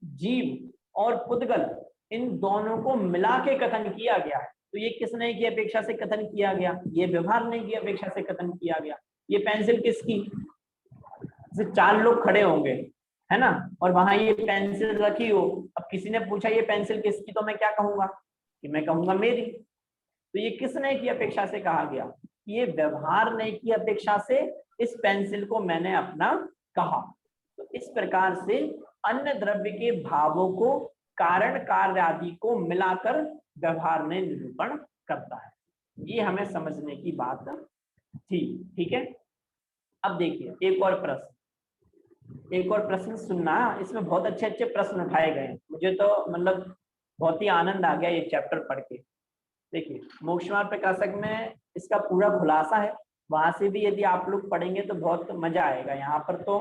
जीव और पुद्गल इन दोनों को मिला के कथन किया गया है, तो ये किसने की अपेक्षा से कथन किया गया, ये व्यवहार नहीं की अपेक्षा से कथन किया गया। ये पेंसिल किसकी, जैसे 4 लोग खड़े होंगे, है ना, और वहां ये पेंसिल रखी हो, अब किसी ने पूछा ये पेंसिल किसकी, तो मैं क्या कहूंगा कि मैं कहूंगा मेरी। तो ये किसने की अपेक्षा से कहा गया, ये व्यवहार ने की अपेक्षा से इस पेंसिल को मैंने अपना कहा। तो इस प्रकार से अन्य द्रव्य के भावों को कारण कार्य आदि को मिलाकर व्यवहार ने निरूपण करता है। ये हमें समझने की बात थी। ठीक है, अब देखिए एक और प्रश्न सुनना, इसमें बहुत अच्छे अच्छे प्रश्न उठाए गए हैं, मुझे तो मतलब बहुत ही आनंद आ गया ये चैप्टर पढ़ के। देखिए मोक्षमार्ग प्रकाशक में इसका पूरा खुलासा है, वहां से भी यदि आप लोग पढ़ेंगे तो बहुत मजा आएगा। यहाँ पर तो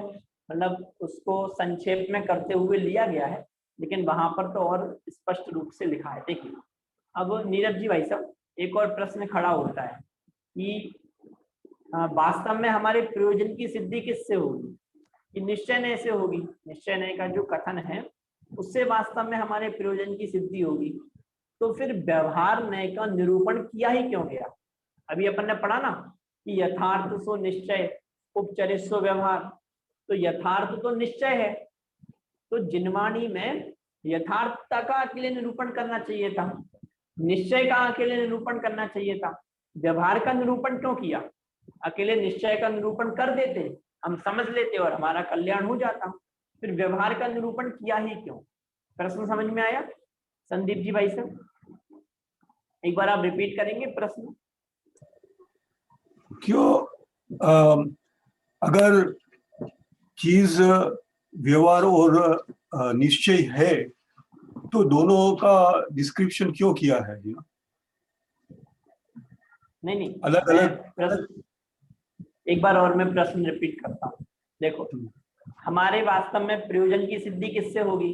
मतलब उसको संक्षेप में करते हुए लिया गया है, लेकिन वहां पर तो और स्पष्ट रूप से लिखा है। देखिए अब नीरज जी भाई साहब एक और प्रश्न खड़ा होता है कि वास्तव में हमारे प्रयोजन की सिद्धि किससे होगी, कि निश्चय नय से होगी। निश्चय नय का जो कथन है उससे वास्तव में हमारे प्रयोजन की सिद्धि होगी। तो फिर व्यवहार नय का निरूपण किया ही क्यों गया? अभी अपन ने पढ़ा ना कि यथार्थ सो निश्चय उपचरित सो व्यवहार। तो यथार्थ तो निश्चय है, तो जिनवाणी में यथार्थता का अकेले निरूपण करना चाहिए था, निश्चय का अकेले निरूपण करना चाहिए था। व्यवहार का निरूपण क्यों किया? अकेले निश्चय का निरूपण कर देते, हम समझ लेते और हमारा कल्याण हो जाता। फिर व्यवहार का निरूपण किया ही क्यों? प्रश्न समझ में आया संदीप जी भाई साहब? एक बार आप रिपीट करेंगे प्रश्न? क्यों अगर चीज व्यवहार और निश्चय है तो दोनों का डिस्क्रिप्शन क्यों किया है? नहीं अलग अलग। एक बार और मैं प्रश्न रिपीट करता हूँ। देखो हमारे वास्तव में प्रयोजन की सिद्धि किससे होगी?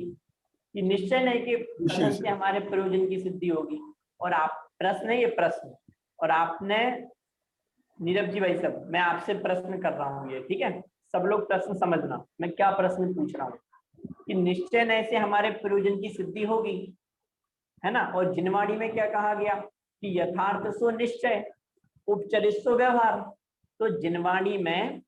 कि निश्चय नहीं के कथन से हमारे प्रयोजन की सिद्धि होगी। और आप प्रश्न है ये प्रश्न, और आपने नीरज जी भाई साहब मैं आपसे प्रश्न कर रहा हूँ ये, ठीक है, सब लोग प्रश्न समझना मैं क्या प्रश्न पूछ रहा हूँ कि निश्चय नय से हमारे प्रयोजन की सिद्धि होगी, है ना। और जिनवाणी में क्या कहा गया कि यथार्थ सो निश्चय उपचरित सो व्यवहार। तो जिनवाणी में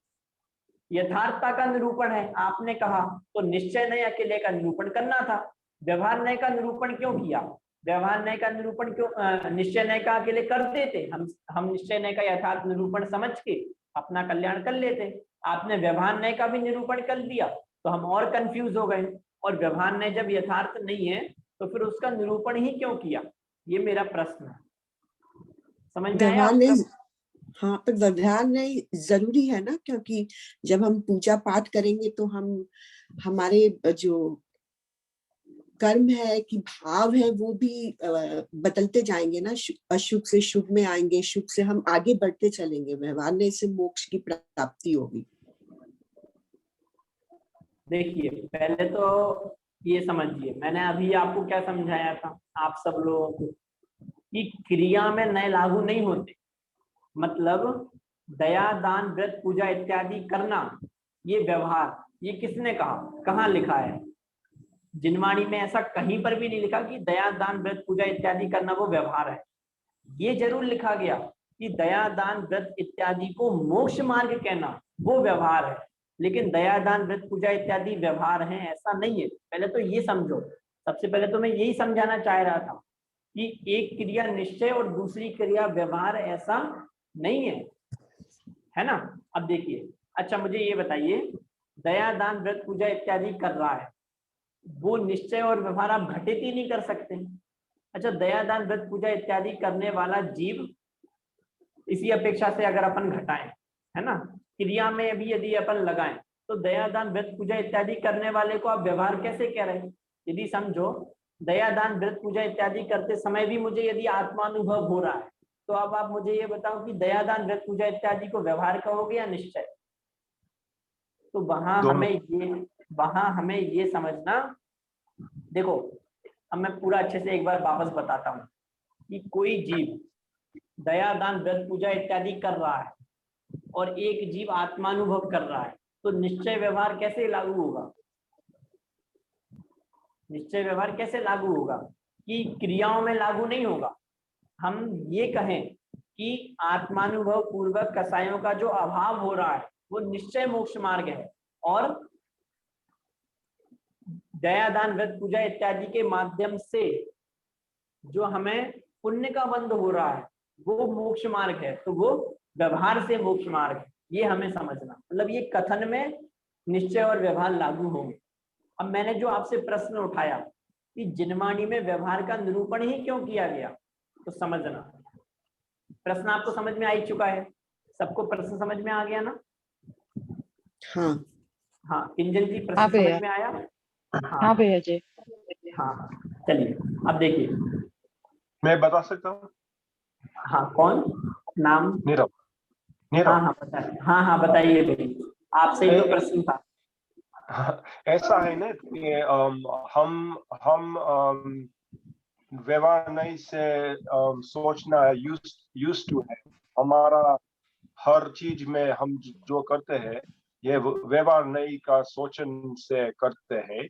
यथार्थता का निरूपण है आपने कहा, तो निश्चय नय अकेले का निरूपण करना था। व्यवहार नय का निरूपण क्यों किया? व्यवहार नय का निरूपण क्यों, निश्चय नय का अकेले कर देते, हम निश्चय नय का यथार्थ निरूपण समझ के अपना कल्याण कर लेते। आपने व्यवहार नय का भी निरूपण कर दिया तो हम और कंफ्यूज हो गए। और व्यवहार ने जब यथार्थ नहीं है तो फिर उसका निरूपण ही क्यों किया, ये मेरा प्रश्न है। समझ में आया व्यवहार नहीं, आपका? हाँ, पर व्यवहार नहीं जरूरी है ना, क्योंकि जब हम पूजा पाठ करेंगे तो हम हमारे जो कर्म है कि भाव है वो भी बदलते जाएंगे ना, अशुभ से शुभ में आएंगे, शुभ से हम आगे बढ़ते चलेंगे। व्यवहार ने से मोक्ष की प्राप्ति होगी। देखिए पहले तो ये समझिए, मैंने अभी आपको क्या समझाया था आप सब लोगों को कि क्रिया में नए लागू नहीं होते। मतलब दया दान व्रत पूजा इत्यादि करना ये व्यवहार, ये किसने कहा, कहाँ लिखा है? जिनवाणी में ऐसा कहीं पर भी नहीं लिखा कि दया दान व्रत पूजा इत्यादि करना वो व्यवहार है। ये जरूर लिखा गया कि दया दान व्रत इत्यादि को मोक्ष मार्ग कहना वो व्यवहार है, लेकिन दया दान व्रत पूजा इत्यादि व्यवहार है ऐसा नहीं है। पहले तो ये समझो, सबसे पहले तो मैं यही समझाना चाह रहा था कि एक क्रिया निश्चय और दूसरी क्रिया व्यवहार ऐसा नहीं है ना। अब देखिए, अच्छा मुझे ये बताइए, दया दान व्रत पूजा इत्यादि कर रहा है, वो निश्चय और व्यवहार आप घटित ही नहीं कर सकते। अच्छा, दया दान व्रत पूजा इत्यादि करने वाला जीव, इसी अपेक्षा से अगर अपन घटाएं, है ना, क्रिया में भी यदि अपन लगाएं तो दया दान व्रत पूजा इत्यादि करने वाले को आप व्यवहार कैसे कह रहे हैं? यदि समझो दया दान व्रत पूजा इत्यादि करते समय भी मुझे यदि आत्मानुभव हो रहा है, तो अब आप मुझे ये बताओ कि दया दान व्रत पूजा इत्यादि को व्यवहार कहोगे या निश्चय? तो वहां हमें ये समझना, देखो अब मैं पूरा अच्छे से एक बार वापस बताता हूँ कि कोई जीव दया दान व्रत पूजा इत्यादि कर रहा है और एक जीव आत्मानुभव कर रहा है, तो निश्चय व्यवहार कैसे लागू होगा? निश्चय व्यवहार कैसे लागू होगा? कि क्रियाओं में लागू नहीं होगा। हम ये कहें कि आत्मानुभव पूर्वक कसायों का जो अभाव हो रहा है वो निश्चय मोक्ष मार्ग है, और दया दान व्रत पूजा इत्यादि के माध्यम से जो हमें पुण्य का बंध हो रहा है वो मोक्ष मार्ग है, तो वो व्यवहार से मोक्ष मार्ग है। ये हमें समझना, मतलब ये कथन में निश्चय और व्यवहार लागू होंगे। अब मैंने जो आपसे प्रश्न उठाया कि जिनवाणी में व्यवहार का निरूपण ही क्यों किया गया, तो समझना, प्रश्न आपको समझ में आ ही चुका है, सबको प्रश्न समझ में आ गया ना? हाँ किंजल जी, प्रश्न समझ में आया? हाँ भैया जी। हाँ चलिए, अब देखिए मैं बता सकता हूँ। हाँ, कौन नाम? नीरव। हाँ बताइए, हाँ बताइए भाई, आपसे ही तो प्रश्न था। ऐसा है ना कि हम व्यवहार नहीं से सोचना यूज टू है। हमारा हर चीज में हम जो करते हैं ये व्यवहार नहीं का सोचन से करते हैं।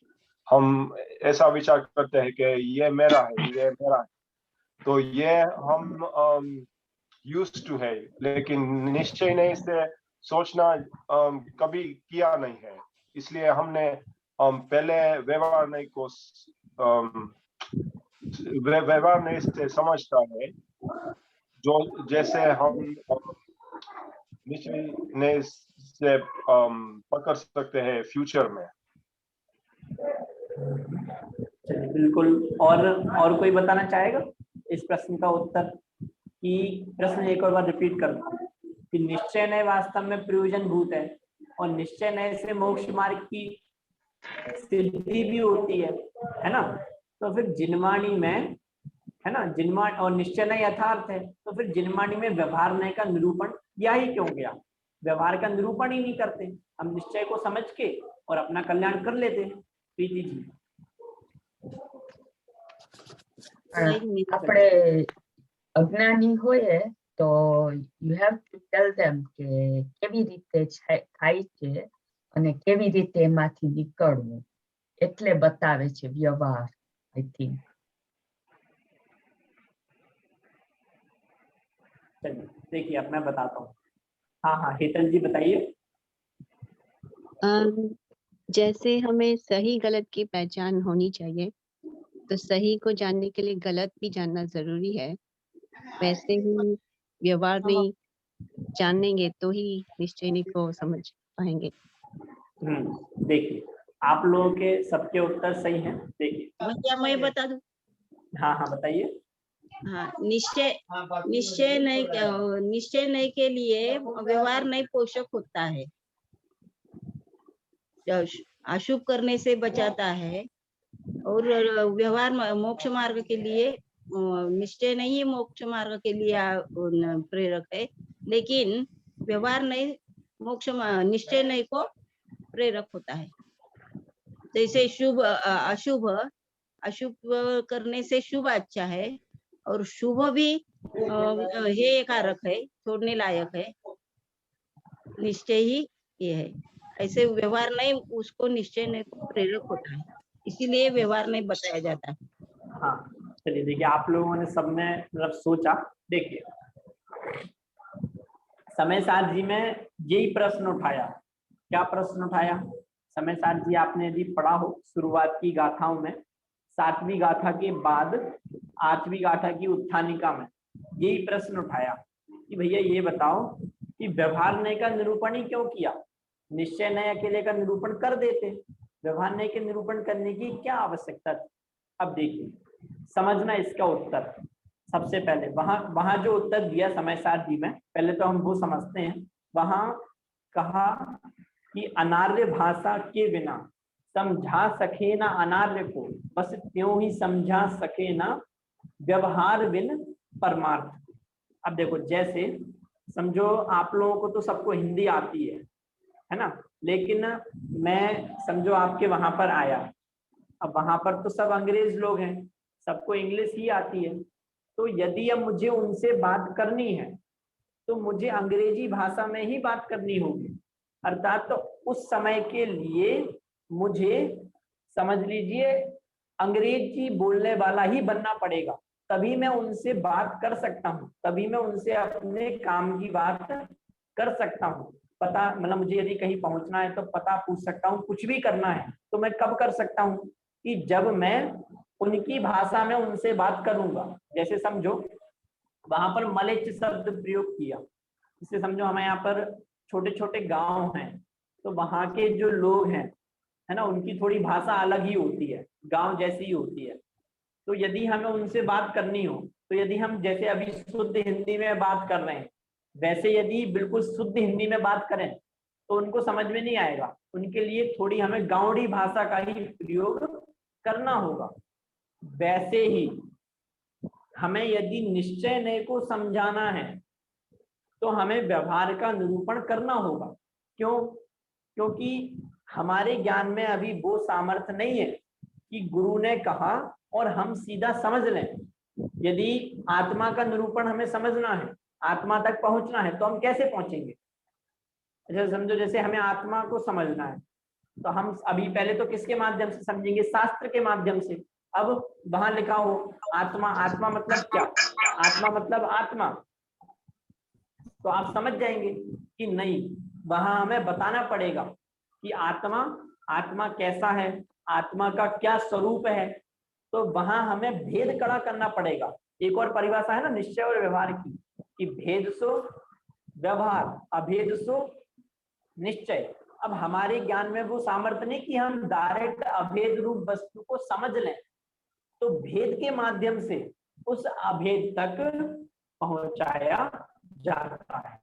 हम ऐसा विचार करते हैं कि ये मेरा है, ये मेरा है, तो ये हम यूज टू है, लेकिन निश्चय नहीं से सोचना कभी किया नहीं है। इसलिए हमने पहले व्यवहार नहीं को व्यवहार नहीं से समझता है, जो जैसे हम निश्चय नहीं से पकड़ सकते हैं फ्यूचर में। चलिए बिल्कुल, और कोई बताना चाहेगा इस प्रश्न का उत्तर? कि प्रश्न एक और बार रिपीट करता हूँ कि निश्चय नय वास्तव में प्रयोजन भूत है, और निश्चय नय से मोक्ष मार्ग की सिद्धि भी होती है ना। तो फिर जिनवाणी में, है ना, जिनवाणी और निश्चय नय यथार्थ है, तो फिर जिनवाणी में व्यवहार नय का निरूपण किया ही क्यों गया? व्यवहार का निरूपण ही नहीं करते, हम निश्चय को समझ के और अपना कल्याण कर लेते हैं। प्रीति जी। આપણે અજ્ઞાની હોઈએ તો યુ હેવ ટુ ટેલ ધેમ કે કેવી રીતે થાય છે અને કેવી રીતે એમાંથી નીકળવું, એટલે બતાવે છે વ્યવહાર, આઈ થિંક। चलिए देखिए, अब मैं बताता हूँ। हाँ हेतल जी बताइए। जैसे हमें सही गलत की पहचान होनी चाहिए, तो सही को जानने के लिए गलत भी जानना जरूरी है, वैसे ही व्यवहार नहीं जानेंगे तो ही निश्चय को समझ पाएंगे। देखिए आप लोगों के सबके उत्तर सही हैं। देखिए भैया मैं बता दूं। हाँ हाँ बताइए। हाँ, निश्चय नहीं के लिए व्यवहार नहीं पोषक होता है, अशुभ करने से बचाता है, और व्यवहार मोक्ष मार्ग के लिए निश्चय नहीं मोक्ष मार्ग के लिए प्रेरक है, लेकिन व्यवहार नहीं निश्चय नहीं को प्रेरक होता है। जैसे शुभ अशुभ करने से शुभ अच्छा है, और शुभ भी ये कारक है, छोड़ने लायक है, निश्चय ही ये है। ऐसे व्यवहार नहीं उसको निश्चय नहीं को प्रेरक होता है, इसीलिए व्यवहार नहीं बताया जाता। हाँ चलिए देखिए, आप लोगों ने सबने मतलब सोचा। देखिए समय सार जी में यही प्रश्न उठाया। क्या प्रश्न उठाया? समय सार जी आपने यदि पढ़ा हो शुरुआत की गाथाओं में, 7वीं गाथा के बाद 8वीं गाथा की उत्थानिका में यही प्रश्न उठाया कि भैया ये बताओ कि व्यवहार नय का निरूपण ही क्यों किया? निश्चय नय अकेले का निरूपण कर देते, व्यवहार नय के निरूपण करने की क्या आवश्यकता थी? अब देखिए समझना इसका उत्तर। सबसे पहले वहां जो उत्तर दिया समय सार जी में, पहले तो हम वो समझते हैं। वहां कहा कि अनार्य भाषा के बिना समझा सके ना अनार्य को, बस त्यों ही समझा सके ना व्यवहार बिन परमार्थ। अब देखो जैसे समझो आप लोगों को तो सबको हिंदी आती है ना, लेकिन मैं समझो आपके वहां पर आया, अब वहां पर तो सब अंग्रेज लोग हैं, सबको इंग्लिश ही आती है। तो यदि अब मुझे उनसे बात करनी है तो मुझे अंग्रेजी भाषा में ही बात करनी होगी, अर्थात तो उस समय के लिए मुझे समझ लीजिए अंग्रेजी बोलने वाला ही बनना पड़ेगा, तभी मैं उनसे बात कर सकता हूँ, तभी मैं उनसे अपने काम की बात कर सकता हूँ। पता मतलब मुझे यदि कहीं पहुंचना है तो पता पूछ सकता हूँ, कुछ भी करना है तो मैं कब कर सकता हूँ? कि जब मैं उनकी भाषा में उनसे बात करूंगा। जैसे समझो वहां पर मलेच्छ शब्द प्रयोग किया, इससे समझो हमें यहाँ पर छोटे छोटे गांव हैं, तो वहां के जो लोग हैं है ना, उनकी थोड़ी भाषा अलग ही होती है, गांव जैसी ही होती है। तो यदि हमें उनसे बात करनी हो, तो यदि हम जैसे अभी शुद्ध हिंदी में बात कर रहे हैं, वैसे यदि बिल्कुल शुद्ध हिंदी में बात करें तो उनको समझ में नहीं आएगा। उनके लिए थोड़ी हमें गांवड़ी भाषा का ही प्रयोग करना होगा। वैसे ही हमें यदि निश्चय नय को समझाना है तो हमें व्यवहार का निरूपण करना होगा। क्यों? क्योंकि हमारे ज्ञान में अभी वो सामर्थ्य नहीं है कि गुरु ने कहा और हम सीधा समझ लें। यदि आत्मा का निरूपण हमें समझना है, आत्मा तक पहुंचना है, तो हम कैसे पहुंचेंगे? जैसे समझो जैसे हमें आत्मा को समझना है तो हम अभी पहले तो किसके माध्यम से समझेंगे? शास्त्र के माध्यम से। अब वहां लिखा हो आत्मा, आत्मा मतलब क्या? आत्मा मतलब आत्मा, तो आप समझ जाएंगे कि नहीं, वहां हमें बताना पड़ेगा कि आत्मा, आत्मा कैसा है, आत्मा का क्या स्वरूप है। तो वहां हमें भेद कड़ा करना पड़ेगा। एक और परिभाषा है ना निश्चय और व्यवहार की, कि भेद सो व्यवहार, अभेद सो निश्चय। अब हमारे ज्ञान में वो सामर्थ्य नहीं कि हम डायरेक्ट अभेद रूप वस्तु को समझ लें, तो भेद के माध्यम से उस अभेद तक पहुंचाया जाता है।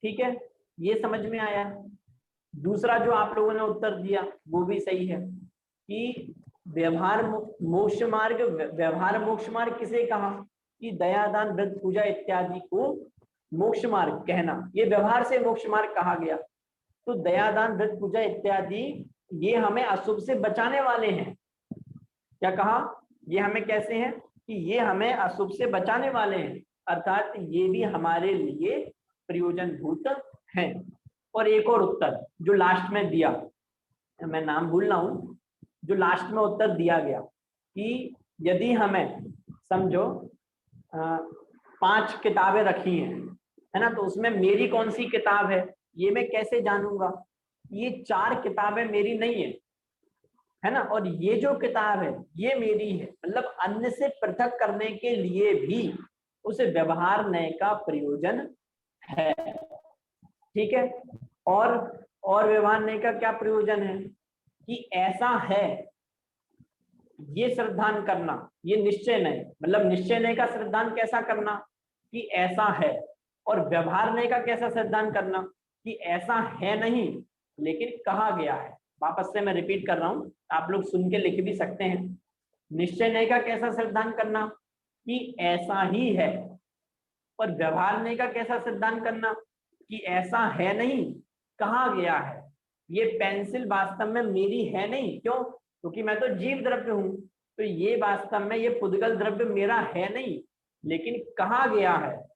ठीक है, ये समझ में आया। दूसरा जो आप लोगों ने उत्तर दिया वो भी सही है कि व्यवहार मोक्ष मार्ग, व्यवहार मोक्ष मार्ग किसे कहा? कि दयादान व्रत पूजा इत्यादि को मोक्ष मार्ग कहना, ये व्यवहार से मोक्ष मार्ग कहा गया। तो दयादान व्रत पूजा इत्यादि ये हमें अशुभ से बचाने वाले हैं। क्या कहा? ये हमें कैसे हैं? कि ये हमें अशुभ से बचाने वाले हैं, अर्थात ये भी हमारे लिए प्रयोजनभूत हैं। और एक और उत्तर जो लास्ट में दिया, मैं नाम भूल रहा हूं, जो लास्ट में उत्तर दिया गया कि यदि हमें समझो 5 किताबें रखी हैं, है ना, तो उसमें मेरी कौन सी किताब है ये मैं कैसे जानूंगा? ये 4 किताबें मेरी नहीं है ना, और ये जो किताब है ये मेरी है। मतलब अन्य से पृथक करने के लिए भी उसे व्यवहार नय का प्रयोजन है। ठीक है, और व्यवहार नय का क्या प्रयोजन है? कि ऐसा है, ये श्रद्धान करना, ये निश्चय नहीं, मतलब निश्चय नहीं का श्रद्धान कैसा करना कि ऐसा है, और व्यवहार नहीं का कैसा श्रद्धान करना कि ऐसा है नहीं लेकिन कहा गया है। वापस से मैं रिपीट कर रहा हूं, आप लोग सुन के लिख भी सकते हैं। निश्चय नहीं का कैसा श्रद्धान करना कि ऐसा ही है, और व्यवहार नहीं का कैसा सिद्धांत करना कि ऐसा है नहीं, कहा गया है। ये पेंसिल वास्तव में मेरी है नहीं, क्यों? क्योंकि मैं तो जीव द्रव्य हूं, तो ये वास्तव में ये पुद्गल द्रव्य मेरा है नहीं लेकिन कहा गया है।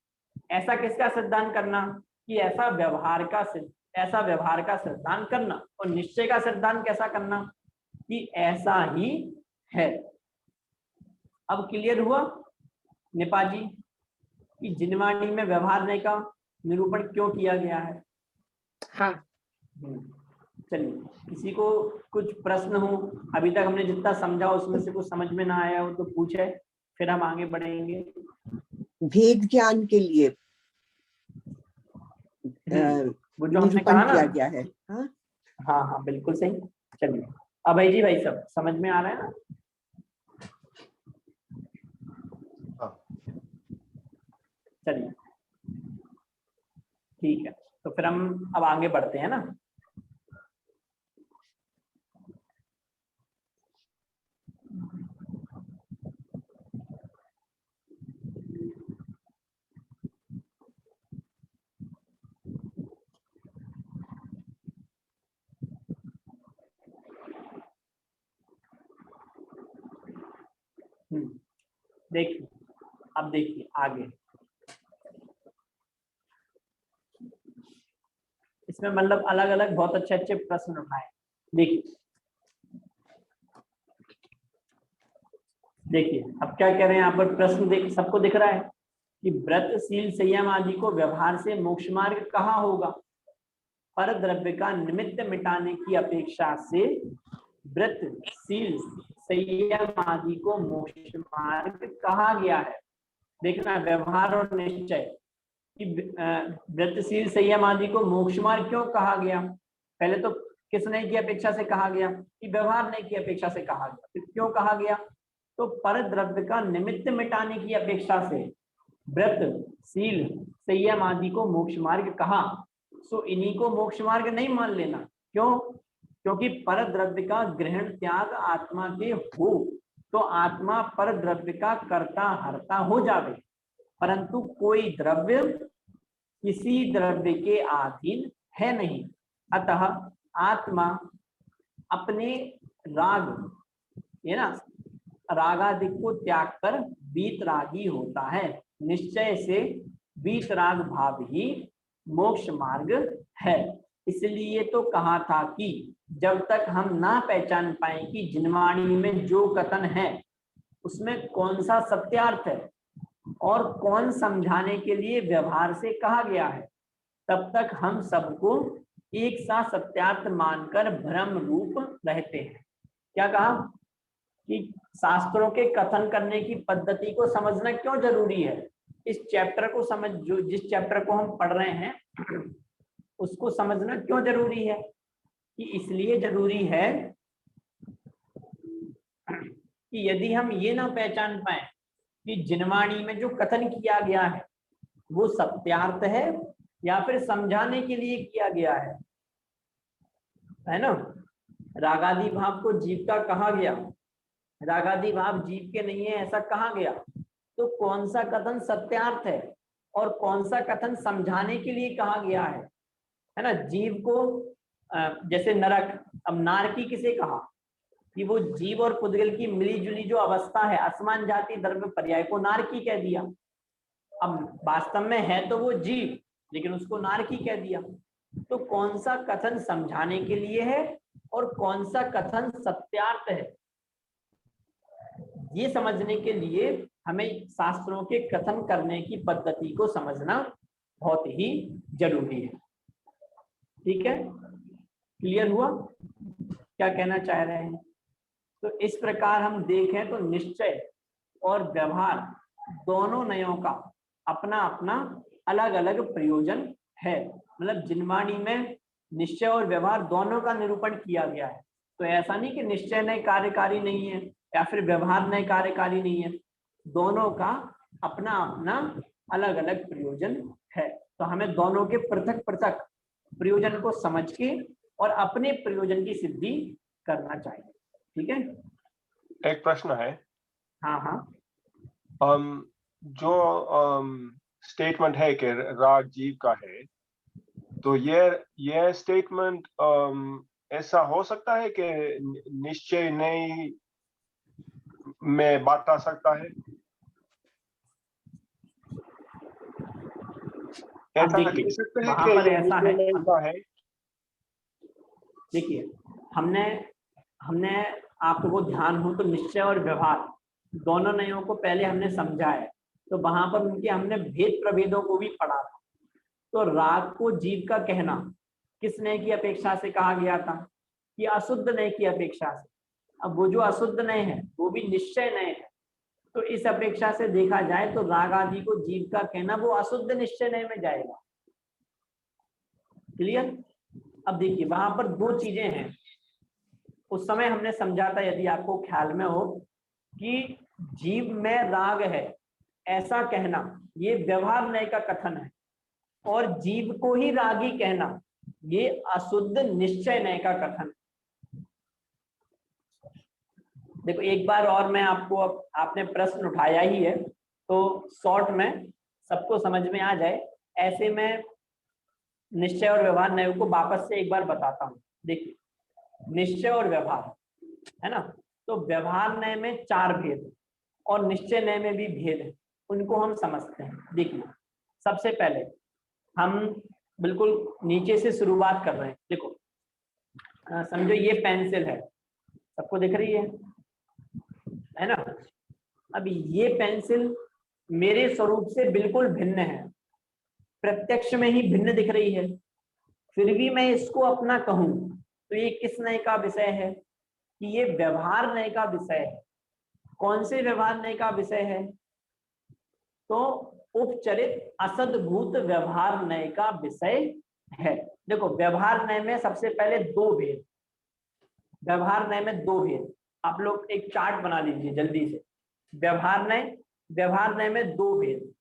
ऐसा किसका सिद्धांत करना कि ऐसा व्यवहार का सिद्धांत करना। और निश्चय का सिद्धांत कैसा करना कि ऐसा ही है। अब क्लियर हुआ निपा जी कि जिनवाणी में व्यवहार नहीं का निरूपण क्यों किया गया है? हाँ। चलिए, किसी को कुछ प्रश्न हो, अभी तक हमने जितना समझा उसमें से कुछ समझ में ना आया हो तो पूछे, फिर हम आगे बढ़ेंगे। भेद ज्ञान के लिए वो जो हमने निरूपण कहा ना किया गया है। हाँ हाँ हाँ बिल्कुल सही। चलिए अभय जी, भाई सब समझ में आ रहा है ना? चलिए ठीक है, तो फिर हम अब आगे बढ़ते हैं ना। देखिए, अब देखिए आगे इसमें मतलब अलग अलग बहुत अच्छे अच्छे प्रश्न उठाए। देखिए अब क्या कह रहे हैं यहाँ पर प्रश्न, देख सबको दिख रहा है कि व्रतशील संयम आदि को व्यवहार से मोक्ष मार्ग कहाँ होगा? पर द्रव्य का निमित्त मिटाने की अपेक्षा से व्रतशील संयम आदि को मोक्ष मार्ग कहा गया है। देखना, व्यवहार और निश्चय कि व्रतशील संयम आदि को मोक्ष मार्ग क्यों कहा गया? पहले तो किसने की अपेक्षा से कहा गया कि व्यवहार ने की अपेक्षा से कहा गया, फिर क्यों कहा गया? तो पर द्रव्य का निमित्त मिटाने की अपेक्षा से व्रतशील संयम आदि को मोक्ष मार्ग कहा। सो इन्हीं को मोक्ष मार्ग नहीं मान लेना। क्यों? क्योंकि पर द्रव्य का ग्रहण त्याग आत्मा के हो तो आत्मा पर द्रव्य का कर्ता हर्ता हो जावे, परंतु कोई द्रव्य किसी द्रव्य के अधीन है नहीं। अतः आत्मा अपने राग, ये ना, रागादि को त्याग कर वीतरागी होता है। निश्चय से वीतराग भाव ही मोक्ष मार्ग है। इसलिए तो कहा था कि जब तक हम ना पहचान पाए कि जिनवाणी में जो कथन है उसमें कौन सा सत्यार्थ है और कौन समझाने के लिए व्यवहार से कहा गया है, तब तक हम सबको एक सा सत्यार्थ मानकर भ्रम रूप रहते हैं। क्या कहा कि शास्त्रों के कथन करने की पद्धति को समझना क्यों जरूरी है? इस चैप्टर को समझ, जो जिस चैप्टर को हम पढ़ रहे हैं उसको समझना क्यों जरूरी है? कि इसलिए जरूरी है कि यदि हम ये ना पहचान पाए कि जिनवाणी में जो कथन किया गया है वो सत्यार्थ है या फिर समझाने के लिए किया गया है ना। रागादि भाव को जीव का कहा गया, रागादि भाव जीव के नहीं है ऐसा कहा गया, तो कौन सा कथन सत्यार्थ है और कौन सा कथन समझाने के लिए कहा गया है ना। जीव को जैसे नरक, अब नारकी किसे कहा कि वो जीव और पुद्गल की मिली जुली जो अवस्था है, असमान जाति द्रव्य पर्याय को नारकी कह दिया। अब वास्तव में है तो वो जीव, लेकिन उसको नारकी कह दिया। तो कौन सा कथन समझाने के लिए है और कौन सा कथन सत्यार्थ है, ये समझने के लिए हमें शास्त्रों के कथन करने की पद्धति को समझना बहुत ही जरूरी है। ठीक है, क्लियर हुआ क्या कहना चाह रहे हैं? तो इस प्रकार हम देखें तो निश्चय और व्यवहार दोनों नयों का अपना अपना अलग अलग प्रयोजन है। मतलब जिनवाणी में निश्चय और व्यवहार दोनों का निरूपण किया गया है। तो ऐसा नहीं कि निश्चय नय कार्यकारी नहीं है या फिर व्यवहार नय कार्यकारी नहीं है, दोनों का अपना अपना अलग अलग प्रयोजन है। तो हमें दोनों के पृथक पृथक प्रयोजन को समझ के और अपने प्रयोजन की सिद्धि करना चाहिए। ठीक है, एक प्रश्न है। हाँ हाँ, जो स्टेटमेंट है कि राग जीव का है, तो ये स्टेटमेंट ऐसा हो सकता है कि निश्चय नहीं में बता सकता है? ऐसा देखिए कह सकते हैं वहां कि पर ये ऐसा निश्चय है, नहीं का है? देखिए हमने आपको वो ध्यान हो तो निश्चय और व्यवहार दोनों नयों को पहले हमने समझा है, तो वहां पर उनके हमने भेद प्रभेदों को भी पढ़ा था। तो राग को जीव का कहना किस नय की अपेक्षा से कहा गया था? कि अशुद्ध नय की अपेक्षा से। अब वो जो अशुद्ध नय है वो भी निश्चय नय है, तो इस अपेक्षा से देखा जाए तो राग आदि को जीव का कहना वो अशुद्ध निश्चय नय में जाएगा। क्लियर? अब देखिए वहां पर दो चीजें हैं, उस समय हमने समझा था, यदि आपको ख्याल में हो, कि जीव में राग है ऐसा कहना ये व्यवहार नय का कथन है, और जीव को ही रागी कहना ये अशुद्ध निश्चय नय का कथन। देखो एक बार और मैं आपको, आपने प्रश्न उठाया ही है तो शॉर्ट में सबको समझ में आ जाए ऐसे में निश्चय और व्यवहार नय को वापस से एक बार बताता हूँ। देखिए निश्चय और व्यवहार है ना, तो व्यवहार नय में 4 भेद और निश्चय नय में भी भेद है, उनको हम समझते हैं। देखिए सबसे पहले हम बिल्कुल नीचे से शुरुआत कर रहे हैं। देखो समझो ये पेंसिल है, सबको दिख रही है ना? अब ये पेंसिल मेरे स्वरूप से बिल्कुल भिन्न है, प्रत्यक्ष में ही भिन्न दिख रही है, फिर भी मैं इसको अपना कहूं तो ये किस नय का विषय है? कि ये व्यवहार नय का विषय है। कौन से व्यवहार नय का विषय है? तो उपचरित असद्भूत व्यवहार नय का विषय है। देखो व्यवहार नय में सबसे पहले 2 भेद, व्यवहार नय में 2 भेद, आप लोग एक चार्ट बना लीजिए जल्दी से। व्यवहार नय में 2 भेद,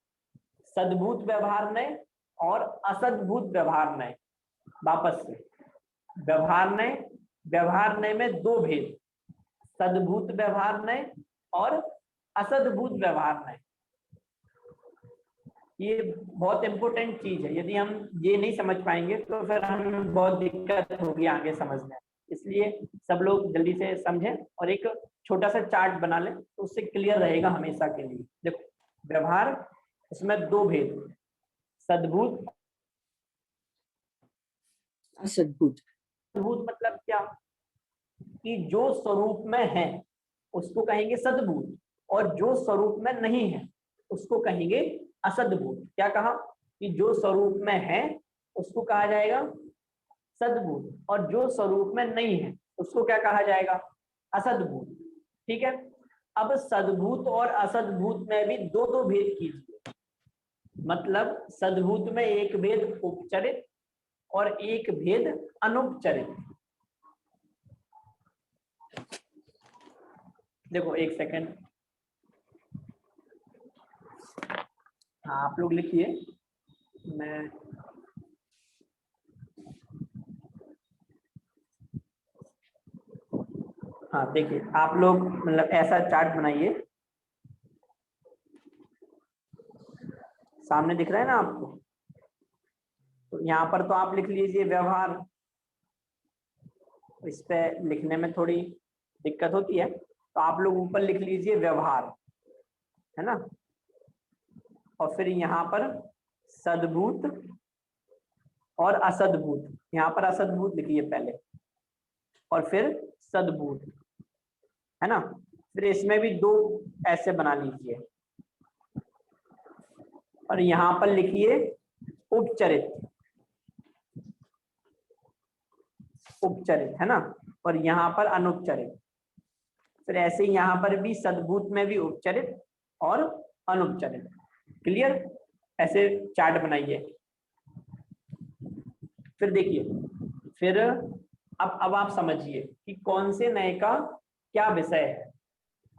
सद्भूत व्यवहार नय और असद्भूत व्यवहार नय। वापस से व्यवहार नय में 2 भेद, सद्भूत व्यवहार नय और असद्भूत व्यवहार नय। ये बहुत इंपॉर्टेंट चीज है, यदि हम ये नहीं समझ पाएंगे तो फिर हमें बहुत दिक्कत होगी आगे समझने। इसलिए सब लोग जल्दी से समझें और एक छोटा सा चार्ट बना लें तो उससे क्लियर रहेगा हमेशा के लिए। देखो व्यवहार, इसमें 2 भेद, सद्भूत असद्भूत। सद्भूत मतलब क्या? कि जो स्वरूप में है उसको कहेंगे सद्भूत, और जो स्वरूप में नहीं है उसको कहेंगे असद्भूत। क्या कहा? कि जो स्वरूप में है उसको कहा जाएगा सद्भूत, और जो स्वरूप में नहीं है उसको क्या कहा जाएगा? असद्भूत। ठीक है, अब सद्भूत और असद्भूत में भी 2 भेद कीजिए। मतलब सद्भूत में एक भेद उपचरित और एक भेद अनुपचरित। देखो एक सेकंड, हाँ आप लोग लिखिए, मैं हाँ देखिए आप लोग मतलब ऐसा चार्ट बनाइए, सामने दिख रहा है ना आपको? तो यहाँ पर तो आप लिख लीजिए व्यवहार, इस पे लिखने में थोड़ी दिक्कत होती है तो आप लोग ऊपर लिख लीजिए व्यवहार, है ना? और फिर यहाँ पर सद्भूत और असद्भूत, यहाँ पर असद्भूत लिखिए पहले और फिर सद्भूत, है ना? फिर इसमें भी 2 ऐसे बना लीजिए और यहाँ पर लिखिए उपचरित, उपचरित, है ना? और यहाँ पर अनुपचरित। फिर ऐसे ही यहाँ पर भी सद्भूत में भी उपचरित और अनुपचरित। क्लियर? ऐसे चार्ट बनाइए। फिर देखिए, फिर अब आप समझिए कि कौन से नए का क्या विषय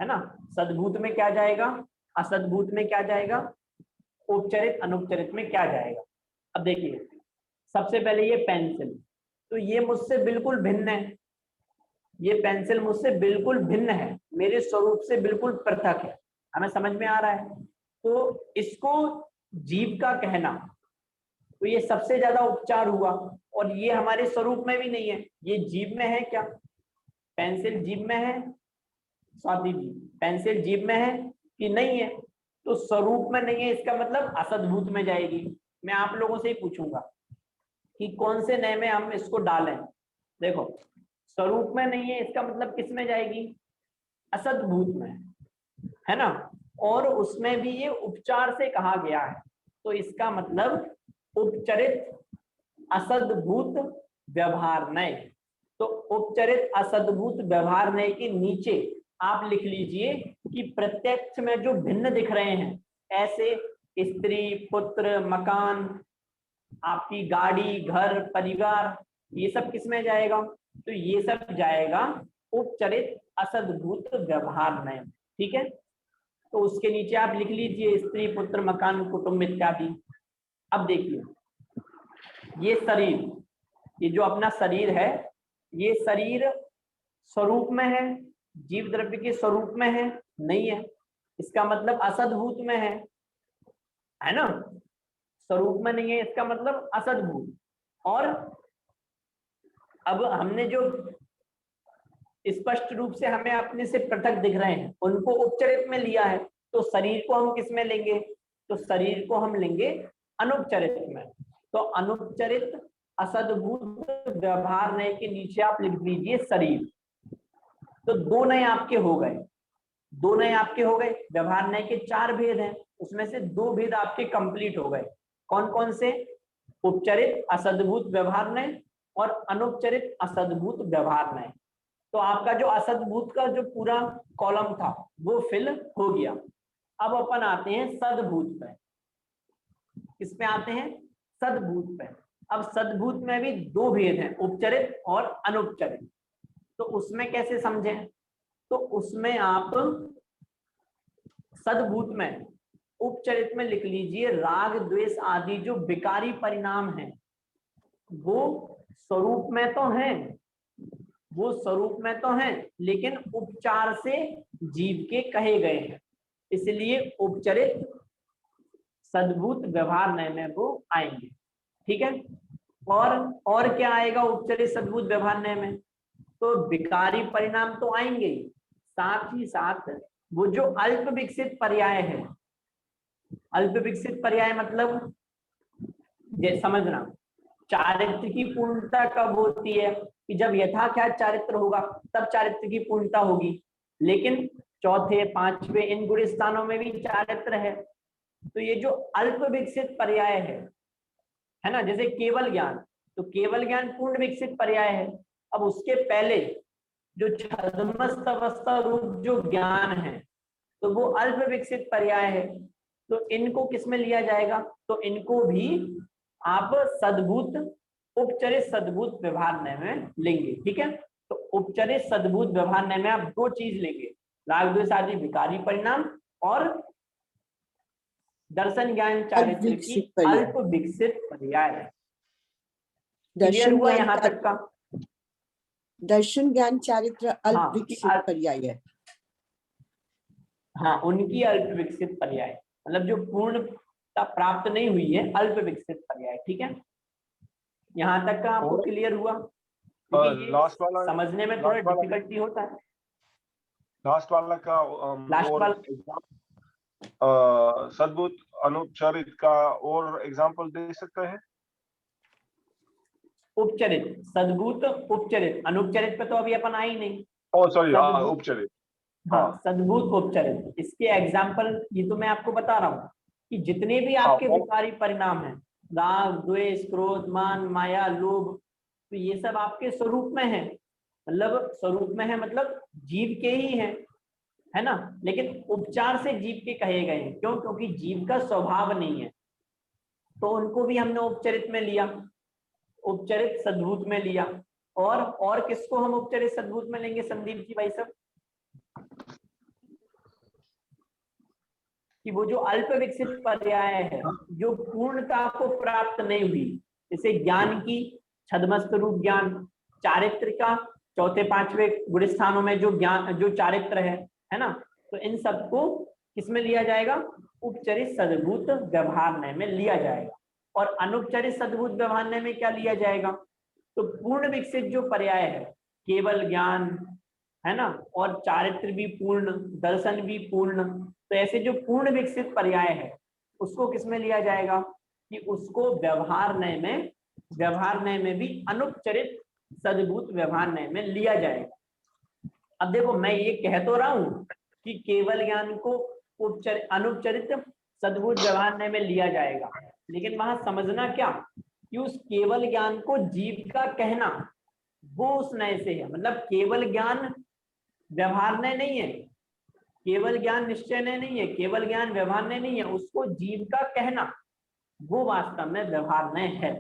है ना। सद्भूत में क्या जाएगा, असद्भूत में क्या जाएगा, उपचरित अनुपचरित में क्या जाएगा। अब देखिए सबसे पहले ये पेंसिल, तो ये मुझसे बिल्कुल भिन्न है, ये पेंसिल मुझसे बिल्कुल भिन्न है, मेरे स्वरूप से बिल्कुल पृथक है। हमें समझ में आ रहा है। तो इसको जीव का कहना, तो ये सबसे ज्यादा उपचार हुआ, और ये हमारे स्वरूप में भी नहीं है। ये जीव में है क्या, पेंसिल जीव में है स्वाति जी, पेंसिल जीव में है कि नहीं है, तो स्वरूप में नहीं है, इसका मतलब असद्भूत में जाएगी। मैं आप लोगों से ही पूछूंगा कि कौन से नए में हम इसको डालें। देखो स्वरूप में नहीं है, इसका मतलब किस में जाएगी, असद्भूत में, है ना। और उसमें भी ये उपचार से कहा गया है, तो इसका मतलब उपचरित असद्भूत व्यवहार नय। तो उपचरित असद्भूत व्यवहार नय के नीचे आप लिख लीजिए कि प्रत्यक्ष में जो भिन्न दिख रहे हैं, ऐसे स्त्री पुत्र मकान, आपकी गाड़ी घर परिवार, ये सब किस में जाएगा, तो ये सब जाएगा उपचरित असद्भूत व्यवहार नय। ठीक है, तो उसके नीचे आप लिख लीजिए स्त्री पुत्र मकान कुटुंब इत्यादि। अब देखिए ये शरीर, ये जो अपना शरीर है, ये शरीर स्वरूप में है, जीव द्रव्य के स्वरूप में है नहीं है, इसका मतलब असद्भूत में है ना। स्वरूप में नहीं है इसका मतलब असद्भूत। और अब हमने जो स्पष्ट रूप से हमें अपने से पृथक दिख रहे हैं उनको उपचरित में लिया है, तो शरीर को हम किस में लेंगे, तो शरीर को हम लेंगे अनुपचरित में। तो अनुपचरित असद्भूत व्यवहार नय के नीचे आप लिख दीजिए शरीर। तो दो नए आपके हो गए, दो नए आपके हो गए। व्यवहार नय के 4 भेद हैं, उसमें से 2 भेद आपके कंप्लीट हो गए। कौन कौन से, उपचरित असद्भूत व्यवहार नय और अनुपचरित असद्भूत व्यवहार नय। तो आपका जो असद्भूत का जो पूरा कॉलम था वो फिल हो गया। अब अपन आते हैं सद्भूत पे। किस पे आते हैं, सद्भूत पे। अब सद्भूत में भी 2 भेद हैं, उपचरित और अनुपचरित। तो उसमें कैसे समझें, तो उसमें आप सद्भूत में उपचरित में लिख लीजिए राग द्वेष आदि जो विकारी परिणाम हैं वो स्वरूप में तो हैं, वो स्वरूप में तो हैं, लेकिन उपचार से जीव के कहे गए हैं, इसलिए उपचरित सद्भूत व्यवहार नय में वो आएंगे। ठीक है, और क्या आएगा उपचरित सद्भूत व्यवहार नय में, तो विकारी परिणाम तो आएंगे ही, साथ ही साथ वो जो अल्प विकसित पर्याय है, अल्प विकसित पर्याय मतलब ये समझना, चारित्र की पूर्णता कब होती है कि जब यथाख्यात चारित्र होगा तब चारित्र की पूर्णता होगी, लेकिन चौथे पांचवे इन गुण स्थानों में भी चारित्र है। तो ये जो अल्प विकसित पर्याय है ना, जैसे केवल ज्ञान, तो केवल ज्ञान पूर्ण विकसित पर्याय है। अब उसके पहले जो छद्मस्त अवस्था रूप जो ज्ञान है तो वो अल्प विकसित पर्याय है। तो इनको किस में लिया जाएगा, तो इनको भी आप सद्भूत उपचरित सद्भूत व्यवहार नय में लेंगे। ठीक है, तो उपचरित सद्भूत व्यवहार नय में आप 2 चीज लेंगे, राग द्वेष आदि विकारी परिणाम और दर्शन ज्ञान चारित्र की अल्प विकसित पर्याय। क्लियर हुआ यहाँ तक का? दर्शन ज्ञान चारित्र अल्प विकसित पर्याय है। हाँ, उनकी अल्प विकसित पर्याय मतलब जो पूर्णता प्राप्त नहीं हुई है, अल्प विकसित पर्याय। ठीक है, यहाँ तक का आपको क्लियर हुआ? लास्ट वाला समझने में थोड़ा डिफिकल्टी होता है। लास्ट वाला का लास्ट वाला सद्भूत अनुपचरित का और एग्जांपल दे सकते हैं? उपचरित सद्भूत उपचरित, अनुपचरित पे तो अभी अपन आई नहीं। ओ सॉरी, उपचरित। हाँ, सद्भूत उपचरित, इसके एग्जाम्पल ये तो मैं आपको बता रहा हूँ कि जितने भी आपके विकारी परिणाम हैं, राग द्वेष क्रोध मान माया लोभ, तो ये सब आपके स्वरूप में है, मतलब स्वरूप में है मतलब जीव के ही है ना, लेकिन उपचार से जीव के कहे गए हैं। क्यों? क्योंकि जीव का स्वभाव नहीं है, तो उनको भी हमने उपचरित में लिया, उपचरित सद्भूत में लिया। और किसको हम उपचरित सद्भूत में लेंगे संदीप जी भाई सब? कि वो जो अल्प विकसित पर्याय है, जो पूर्णता को प्राप्त नहीं हुई, जैसे ज्ञान की छद्मस्त रूप ज्ञान, चारित्र का चौथे पांचवे गुण स्थानों में जो ज्ञान जो चारित्र है ना, तो इन सबको किसमें लिया जाएगा? उपचरित सद्भूत व्यवहारण्य में लिया जाएगा। और अनुपचरित सद्भूत व्यवहारण्य में क्या लिया जाएगा? तो पूर्ण विकसित जो पर्याय है, केवल ज्ञान है ना, और चारित्र भी पूर्ण, दर्शन भी पूर्ण, तो ऐसे जो पूर्ण विकसित पर्याय है उसको किसमें लिया जाएगा? कि उसको व्यवहारण्य में भी अनुपचरित सद्भूत व्यवहारण्य में लिया जाएगा। अब देखो, मैं ये कह तो रहा हूं कि केवल ज्ञान को अनुपचरित सद्भूत व्यवहारण्य में लिया जाएगा, लेकिन वहां समझना क्या कि उस केवल ज्ञान को जीव का कहना वो उस नए से है। मतलब केवल ज्ञान व्यवहारण्य नहीं है, केवल ज्ञान निश्चयनय नहीं है, केवल ज्ञान व्यवहारण्य नहीं है, उसको जीव का कहना वो वास्तव में व्यवहारण्य है।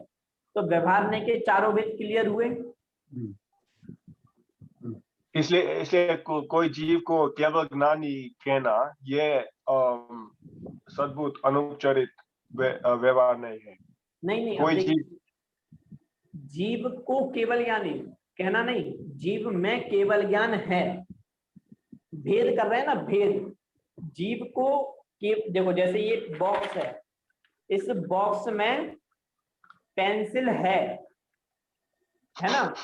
तो व्यवहारण्य के चारों भेद क्लियर हुए। इसलिए कोई जीव को केवल ज्ञानी कहना ये सद्भूत अनुपचरित व्यवहार नहीं है। नहीं, कोई जीव को केवल ज्ञानी कहना नहीं, जीव में केवल ज्ञान है। भेद कर रहे हैं ना, भेद। जीव को देखो, जैसे ये बॉक्स है, इस बॉक्स में पेंसिल है ना,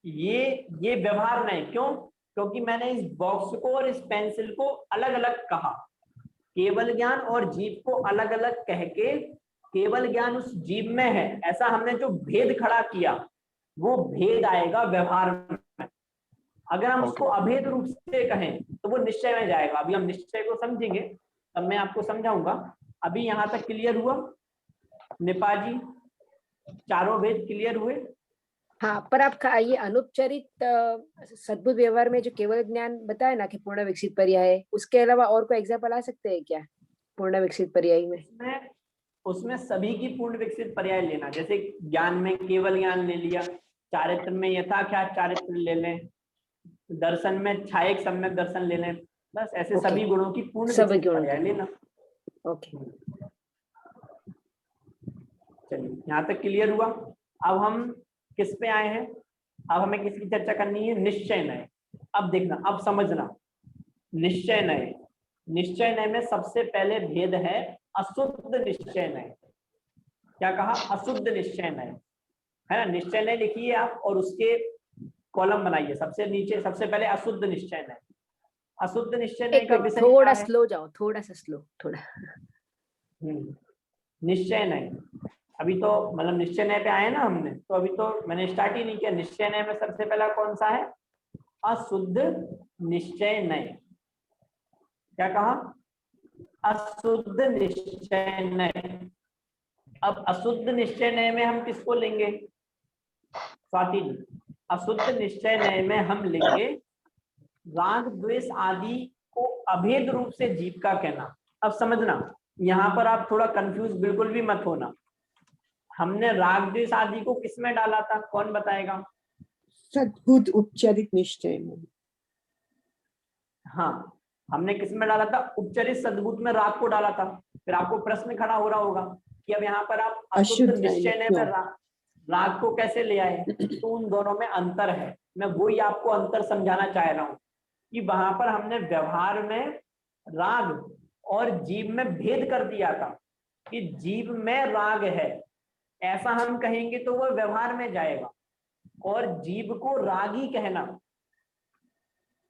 ये व्यवहार नहीं। क्यों? क्योंकि मैंने इस बॉक्स को और इस पेंसिल को अलग अलग कहा। केवल ज्ञान और जीव को अलग अलग कह के केवल ज्ञान उस जीव में है, ऐसा हमने जो भेद खड़ा किया वो भेद आएगा व्यवहार में। अगर हम उसको अभेद रूप से कहें तो वो निश्चय में जाएगा। अभी हम निश्चय को समझेंगे, तब मैं आपको समझाऊंगा। अभी यहां तक क्लियर हुआ निपा जी? चारों भेद क्लियर हुए? हाँ, पर आप ये अनुपचरित सद्भुत व्यवहार में जो केवल ज्ञान बताया ना कि पूर्ण विकसित पर्याय है, उसके अलावा और कोई एग्जाम्पल आ सकते हैं क्या पूर्ण विकसित पर्याय में? उसमें सभी की पूर्ण विकसित पर्याय लेना। जैसे ज्ञान में केवल ज्ञान ले लिया, चारित्र में यथाख्यात चारित्र ले लें, दर्शन में छायक सम्यक दर्शन ले लें, बस ऐसे सभी गुणों की पूर्ण विकसित पर्याय लेना। ओके, चलिए यहाँ तक क्लियर हुआ। अब हम किस पे आए हैं? अब हमें किसकी चर्चा करनी है? निश्चय नय। अब देखना, अब समझना, निश्चय नय, निश्चय नय में सबसे पहले भेद है अशुद्ध निश्चय नय। क्या कहा? अशुद्ध निश्चय नय, है ना। निश्चय नय लिखिए आप और उसके कॉलम बनाइए, सबसे नीचे सबसे पहले अशुद्ध निश्चय नय। अशुद्ध निश्चय नय का विषय थोड़ा स्लो जाओ, थोड़ा सा स्लो, थोड़ा। निश्चय नय, अभी तो मतलब निश्चय नय पे आए ना हमने, तो अभी तो मैंने स्टार्ट ही नहीं किया। निश्चय नय में सबसे पहला कौन सा है? अशुद्ध निश्चय नय। क्या कहा? अशुद्ध निश्चय नय। अब अशुद्ध निश्चय नय में हम किसको लेंगे स्वाति जी? अशुद्ध निश्चय नय में हम लेंगे राग द्वेष आदि को अभेद रूप से जीव का कहना। अब समझना, यहाँ पर आप थोड़ा कंफ्यूज बिल्कुल भी मत होना। हमने राग द्वेष आदि को किसमें डाला था? कौन बताएगा? सद्भुत उपचरित निश्चय में। हाँ, हमने किसमें डाला था? उपचरित सद्भुत में राग को डाला था। फिर आपको प्रश्न खड़ा हो रहा होगा कि अब यहाँ पर आप अशुद्ध निश्चय में राग को कैसे ले आए? तो उन दोनों में अंतर है। मैं वही आपको अंतर समझाना चाह रहा हूँ कि वहां पर हमने व्यवहार में राग और जीव में भेद कर दिया था कि जीव में राग है ऐसा हम कहेंगे तो वो व्यवहार में जाएगा, और जीव को रागी कहना,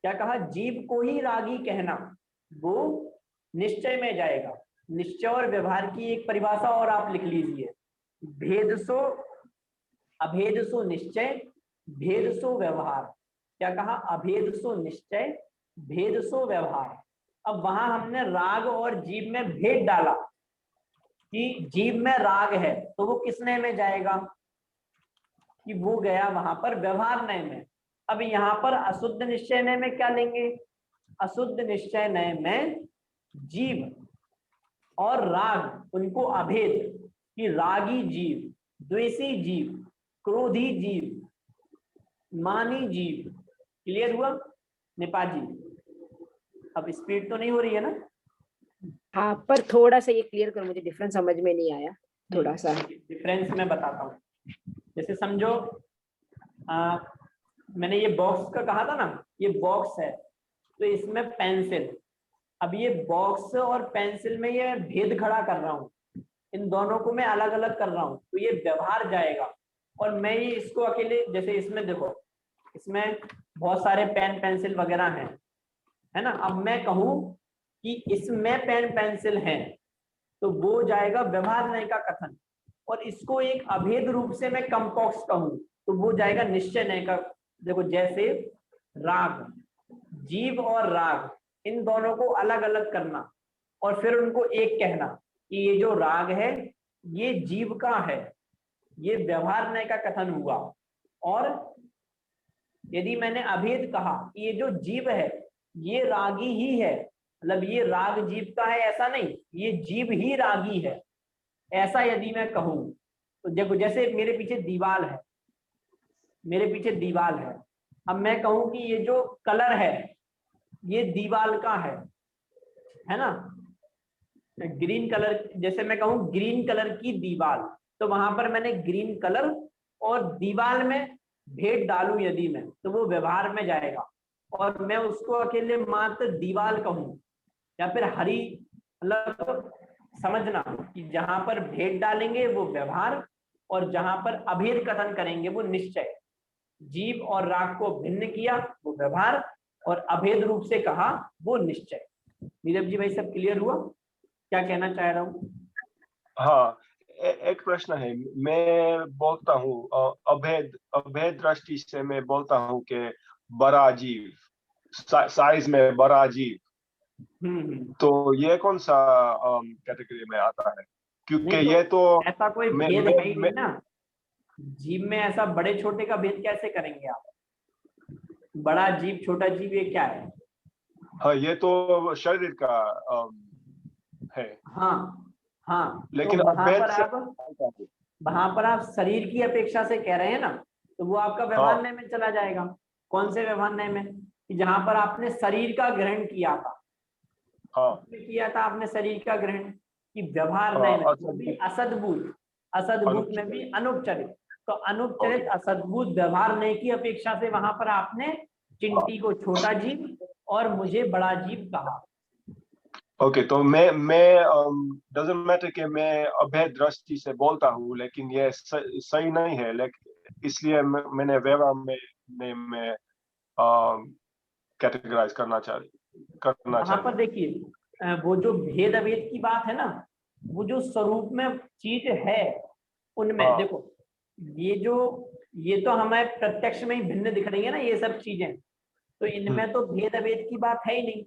क्या कहा? जीव को ही रागी कहना वो निश्चय में जाएगा। निश्चय और व्यवहार की एक परिभाषा और आप लिख लीजिए, भेद सो अभेद सो निश्चय, भेद सो व्यवहार। क्या कहा? अभेद सो निश्चय, भेद सो व्यवहार। अब वहां हमने राग और जीव में भेद डाला कि जीव में राग है तो वो किस नय में जाएगा? कि वो गया वहां पर व्यवहार नय में। अब यहाँ पर अशुद्ध निश्चय नय में क्या लेंगे? अशुद्ध निश्चय नय में जीव और राग उनको अभेद, कि रागी जीव, द्वेषी जीव, क्रोधी जीव, मानी जीव। क्लियर हुआ नेपाल जी? अब स्पीड तो नहीं हो रही है ना? हाँ, पर थोड़ा सा ये क्लियर करो, मुझे डिफरेंस समझ में नहीं आया थोड़ा सा। डिफरेंस मैं बताता हूँ। जैसे समझो मैंने ये बॉक्स का कहा था ना, ये बॉक्स है तो इसमें पेंसिल। अब ये बॉक्स और पेंसिल में ये भेद खड़ा कर रहा हूँ, इन दोनों को मैं अलग अलग कर रहा हूँ, तो ये व्यवहार जाएगा। और मैं ये इसको अकेले, जैसे इसमें देखो, इसमें बहुत सारे पेन पेंसिल वगैरह हैं, है ना। अब मैं कहूँ कि इसमें पेन पेंसिल हैं, तो वो जाएगा व्यवहार नय का कथन। और इसको एक अभेद रूप से मैं कंपॉक्स कहूँ, तो वो जाएगा निश्चय नय का। देखो जैसे राग, जीव और राग, इन दोनों को अलग अलग करना और फिर उनको एक कहना कि ये जो राग है ये जीव का है, ये व्यवहार नय का कथन हुआ। और यदि मैंने अभेद कहा कि ये जो जीव है ये रागी ही है, मतलब ये राग जीव का है ऐसा नहीं, ये जीव ही रागी है, ऐसा यदि मैं कहूं, तो देखो जैसे मेरे पीछे दीवार है, मेरे पीछे दीवार है, अब मैं कहूं कि ये जो कलर है ये दीवार का है ना, ग्रीन कलर, जैसे मैं कहूं ग्रीन कलर की दीवार, तो वहां पर मैंने ग्रीन कलर और दीवार में भेद डालूं यदि मैं, तो वो व्यवहार में जाएगा। और मैं उसको अकेले मात्र दीवार कहूं या फिर हरी, मतलब समझना कि जहां पर भेद डालेंगे वो व्यवहार और जहां पर अभेद कथन करेंगे वो निश्चय। जीव और राग को भिन्न किया वो व्यवहार और अभेद रूप से कहा वो निश्चय। नीरव जी भाई सब क्लियर हुआ क्या कहना चाह रहा हूँ? हाँ, एक प्रश्न है। मैं बोलता हूँ अभेद दृष्टि से मैं बोलता हूँ कि बड़ा जीव, साइज में बड़ा जीव, तो ये कौन सा कैटेगरी में आता है? क्योंकि नहीं, ये तो ऐसा कोई भेद है ही नहीं ना, जीव में ऐसा बड़े छोटे का भेद कैसे करेंगे आप? बड़ा जीव छोटा जीव ये क्या है? हाँ, ये तो शरीर का है। हाँ हाँ, लेकिन तो अभेद वहां पर आप शरीर की अपेक्षा से कह रहे हैं ना, तो वो आपका व्यवहार नय में चला जाएगा। कौन से व्यवहार नय में? कि जहां पर आपने शरीर का ग्रहण किया था, किया था आपने शरीर का ग्रहण, कि व्यवहार नय में वो भी असद्भूत, असद्भूत में भी अनुपचरित, तो अनुपचरित असद्भूत व्यवहार नय की अपेक्षा से वहां पर आपने चिंटी को छोटा जीव और मुझे बड़ा जीव कहा। ओके, तो मैं डजंट मैटर कि मैं अभेद दृष्टि से बोलता हूँ, लेकिन ये सही नहीं है, लेकिन इसलिए मैंने व्यवहार में कैटेगराइज करना चाहिए। वहां पर देखिए वो जो भेद अभेद की बात है ना, वो जो स्वरूप में चीज है उनमें देखो, ये तो हमें प्रत्यक्ष में ही भिन्न दिख रही है ना ये सब चीजें, तो इनमें तो भेद अभेद की बात है ही नहीं।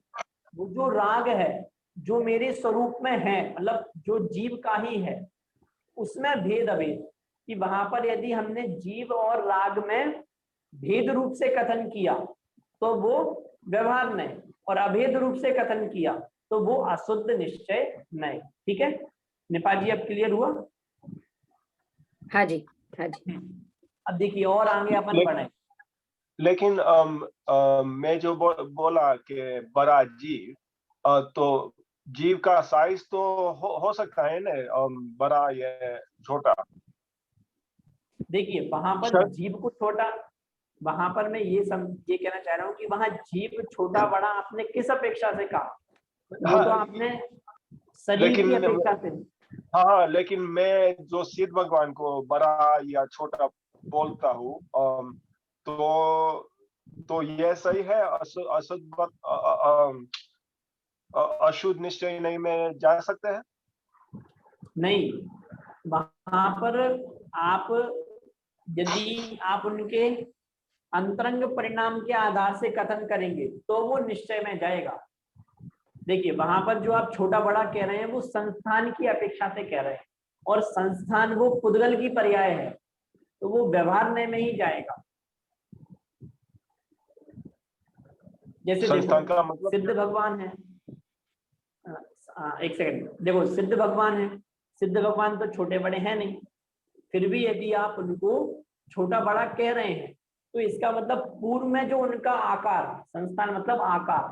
वो जो राग है जो मेरे स्वरूप में है, मतलब जो जीव का ही है, उसमें भेद अभेद, कि वहां पर यदि हमने जीव और राग में भेद रूप से कथन किया तो वो व्यवहार नय, और अभेद रूप से कथन किया तो वो अशुद्ध निश्चय नय। ठीक है नेपाल जी, अब क्लियर हुआ? हाँ जी, हाँ जी। अब देखिए और आगे अपन बढ़े। लेकिन मैं जो बोला कि बड़ा जीव, तो जीव का साइज तो हो सकता है ना, बड़ा या छोटा। देखिए वहां पर जीव को छोटा, वहां पर मैं ये कहना चाह रहा हूँ कि वहां जीव छोटा बड़ा आपने किस अपेक्षा से कहा? वो तो आपने शरीर की अपेक्षा से। हाँ, लेकिन मैं जो सिद्ध भगवान को बड़ा या छोटा बोलता हूँ, तो ये सही है? अशुद्ध निश्चय नहीं में जा सकते हैं? नहीं, वहां पर आप यदि आप उनके अंतरंग परिणाम के आधार से कथन करेंगे तो वो निश्चय में जाएगा। देखिए वहां पर जो आप छोटा बड़ा कह रहे हैं वो संस्थान की अपेक्षा से कह रहे हैं, और संस्थान वो पुद्गल की पर्याय है, तो वो व्यवहार नय में ही जाएगा। जैसे संस्थान का मतलब सिद्ध भगवान है, एक सेकंड, देखो सिद्ध भगवान है, सिद्ध भगवान तो छोटे बड़े हैं नहीं, फिर भी यदि आप उनको छोटा बड़ा कह रहे हैं तो इसका मतलब पूर्व में जो उनका आकार, संस्थान मतलब आकार,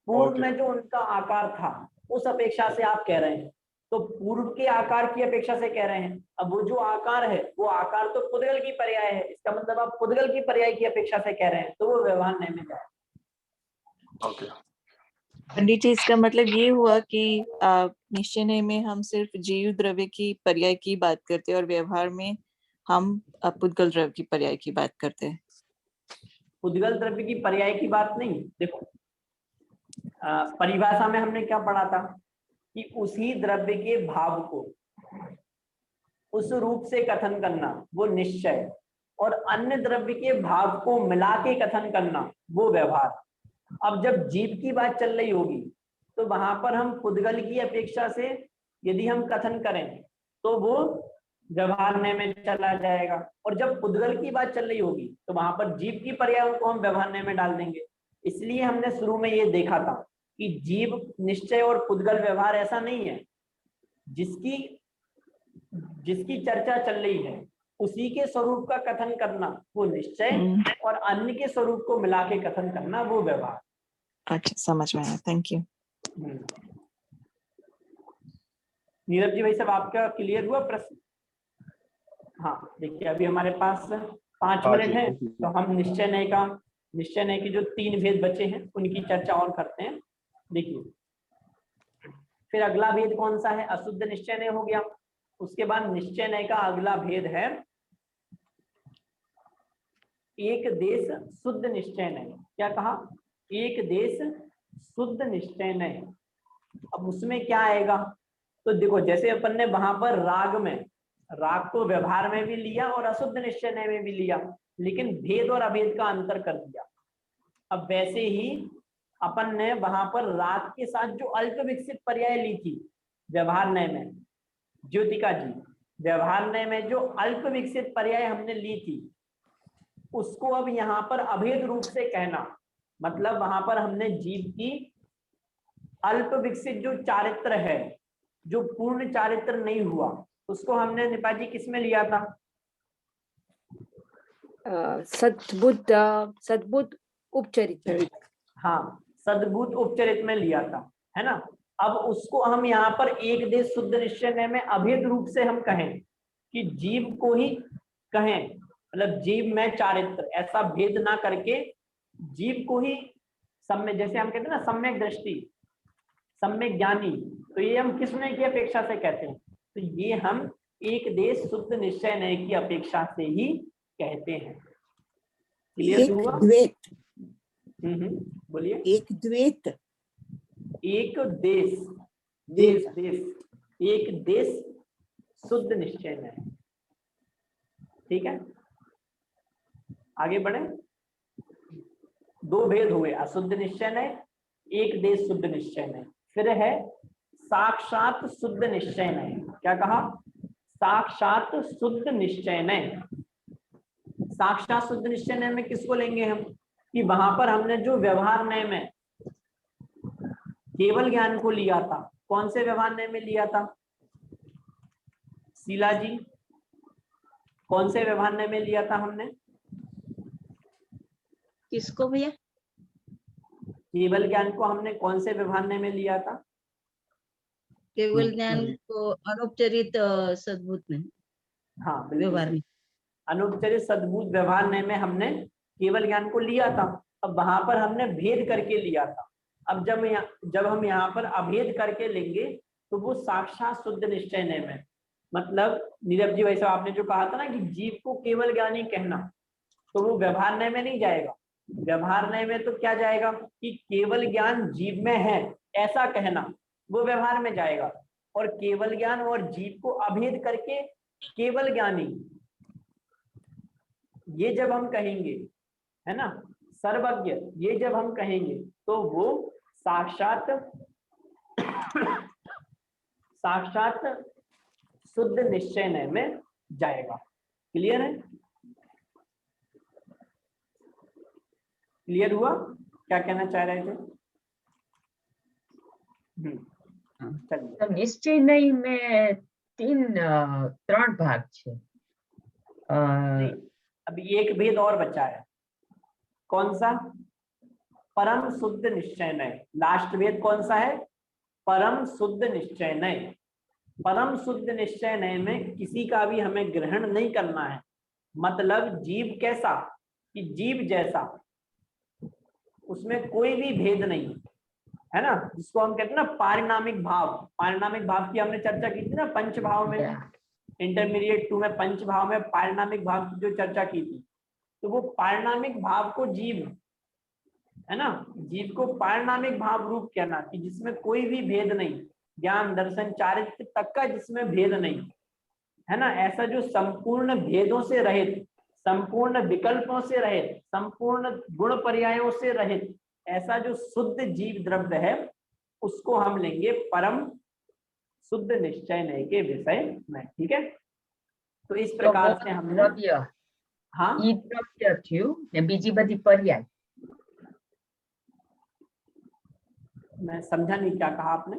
पूर्व में जो उनका आकार था उस अपेक्षा से आप कह रहे हैं, तो पूर्व के आकार की अपेक्षा से कह रहे हैं। अब वो जो आकार है वो आकार तो पुद्गल की पर्याय है, इसका मतलब आप पुद्गल की पर्याय की अपेक्षा से कह रहे हैं, तो वो व्यवहार न्याय में जाए। ओके पंडित जी, इसका मतलब ये हुआ कि निश्चय न्याय में हम सिर्फ जीव द्रव्य की पर्याय की बात करते हैं और व्यवहार में हम पुद्गल द्रव्य की पर्याय की बात करते हैं। पुद्गल द्रव्य की पर्याय की बात नहीं, देखो परिभाषा में हमने क्या पढ़ा था कि उसी द्रव्य के भाव को उस रूप से कथन करना वो निश्चय, और अन्य द्रव्य के भाव को मिला के कथन करना वो व्यवहार। अब जब जीव की बात चल रही होगी तो वहां पर हम पुद्गल की अपेक्षा से यदि हम कथन करें तो वो व्यवहार न्याय में चला जाएगा, और जब पुद्गल की बात चल रही होगी तो वहां पर जीव की पर्यायों को हम व्यवहार न्याय में डाल देंगे। इसलिए हमने शुरू में ये देखा था कि जीव निश्चय और पुद्गल व्यवहार ऐसा नहीं है, जिसकी चर्चा चल रही है उसी के स्वरूप का कथन करना वो निश्चय, और अन्य के स्वरूप को मिला के कथन करना वो व्यवहार। अच्छा, समझ में आया, थैंक यू। नीरज जी भाई साहब, आपका क्लियर हुआ प्रश्न? हाँ, देखिए अभी हमारे पास 5 मिनट है, तो हम निश्चय न्याय के जो 3 भेद बचे हैं उनकी चर्चा और करते हैं। देखिए फिर अगला भेद कौन सा है? अशुद्ध निश्चय न्याय हो गया। उसके बाद निश्चय न्याय का अगला भेद है एक देश शुद्ध निश्चय न्याय। क्या कहा? एक देश शुद्ध निश्चय न्याय। अब उसमें क्या आएगा? तो देखो जैसे अपन ने वहां पर राग को व्यवहार में भी लिया और अशुद्ध निश्चय न्याय में भी लिया, लेकिन भेद और अभेद का अंतर कर दिया। अब वैसे ही अपन ने वहां पर राग के साथ जो अल्प विकसित पर्याय ली थी व्यवहार न्याय में, ज्योतिका जी, व्यवहार न्याय में जो अल्प विकसित पर्याय हमने ली थी उसको अब यहाँ पर अभेद रूप से कहना, मतलब वहां पर हमने जीव की अल्प विकसित जो चारित्र है, जो पूर्ण चारित्र नहीं हुआ, उसको हमने निपाजी किस में लिया था? सद्बुद्ध उपचरित। हाँ, सद्बुद्ध उपचरित में लिया था, है ना। अब उसको हम यहाँ पर एक देश शुद्ध निश्चय न्याय में अभेद रूप से हम कहें कि जीव को ही कहें, मतलब जीव में चारित्र, ऐसा भेद ना करके जीव को ही सम्यक, जैसे हम कहते हैं ना सम्यक दृष्टि, सम्यक ज्ञानी, तो ये हम किस न्याय की अपेक्षा से कहते हैं? तो ये हम एक देश शुद्ध निश्चय न्याय की अपेक्षा से ही कहते हैं। क्लियर हुआ? बोलिए। एक द्वैत, एक देश एक देश शुद्ध निश्चय न्याय। ठीक है, आगे बढ़े। 2 भेद हुए, अशुद्ध निश्चय न्याय, एक देश शुद्ध निश्चय न्याय। फिर है साक्षात शुद्ध निश्चय न्याय। क्या कहा? साक्षात शुद्ध निश्चय न्याय। साक्षात शुद्ध निश्चय न्याय में किसको लेंगे हम? कि वहां पर हमने जो व्यवहार न्याय में केवल ज्ञान को लिया था, कौन से व्यवहार न्याय में लिया था? शीला जी, कौन से व्यवहार न्याय में लिया था हमने? किसको भैया? केवल ज्ञान को हमने कौन से व्यवहार न्याय में लिया था? केवल ज्ञान को अनौपचारिक सद्बुद्ध में। हाँ, व्यवहार में अनौपचारिक सद्बुद्ध व्यवहार न्याय में हमने केवल ज्ञान को लिया था। अब वहां पर हमने भेद करके लिया था। अब जब हम यहाँ पर अभेद करके लेंगे तो वो साक्षात शुद्ध निश्चय न्याय में, मतलब नीरव जी वैसे आपने जो कहा था ना कि जीव को केवल ज्ञानी कहना, तो वो व्यवहार न्याय में नहीं जाएगा। व्यवहार न्याय में तो क्या जाएगा कि केवल ज्ञान जीव में है ऐसा कहना, वो व्यवहार में जाएगा। और केवल ज्ञान और जीव को अभेद करके केवल ज्ञानी, ये जब हम कहेंगे, है ना, सर्वज्ञ, ये जब हम कहेंगे तो वो साक्षात शुद्ध निश्चय न्याय में जाएगा। क्लियर है? क्लियर हुआ? क्या कहना चाह रहे थे? तो निश्चय न्याय में 3 भाग छे। अभी एक भेद और बचा है। कौन सा? परम शुद्ध निश्चय नय। लास्ट वेद कौन सा है? परम शुद्ध निश्चय नय। परम शुद्ध निश्चय नय में किसी का भी हमें ग्रहण नहीं करना है। मतलब जीव कैसा कि जीव जैसा, उसमें कोई भी भेद नहीं है ना, जिसको हम कहते हैं ना पारिणामिक भाव। पारिणामिक भाव की हमने चर्चा की थी ना पंच भाव में, इंटरमीडिएट 2 में पंच भाव में पारिणामिक भाव की जो चर्चा की थी। तो वो पारिणामिक भाव को जीव है ना, जीव को पारिणामिक भाव रूप कहना कि जिसमें कोई भी भेद नहीं, ज्ञान दर्शन चारित्र्य तक का जिसमें भेद नहीं है ना, ऐसा जो संपूर्ण भेदों से रहित, संपूर्ण विकल्पों से रहित, संपूर्ण गुण पर्यायों से रहित ऐसा जो शुद्ध जीव द्रव्य है, उसको हम लेंगे परम शुद्ध निश्चय नय के विषय में। ठीक है, तो इस प्रकार से हमने દ્રવ્ય हाँ ઈ દ્રવ્ય થયું ને બીજી બધી પર્યાય। मैं समझा नहीं क्या कहा आपने।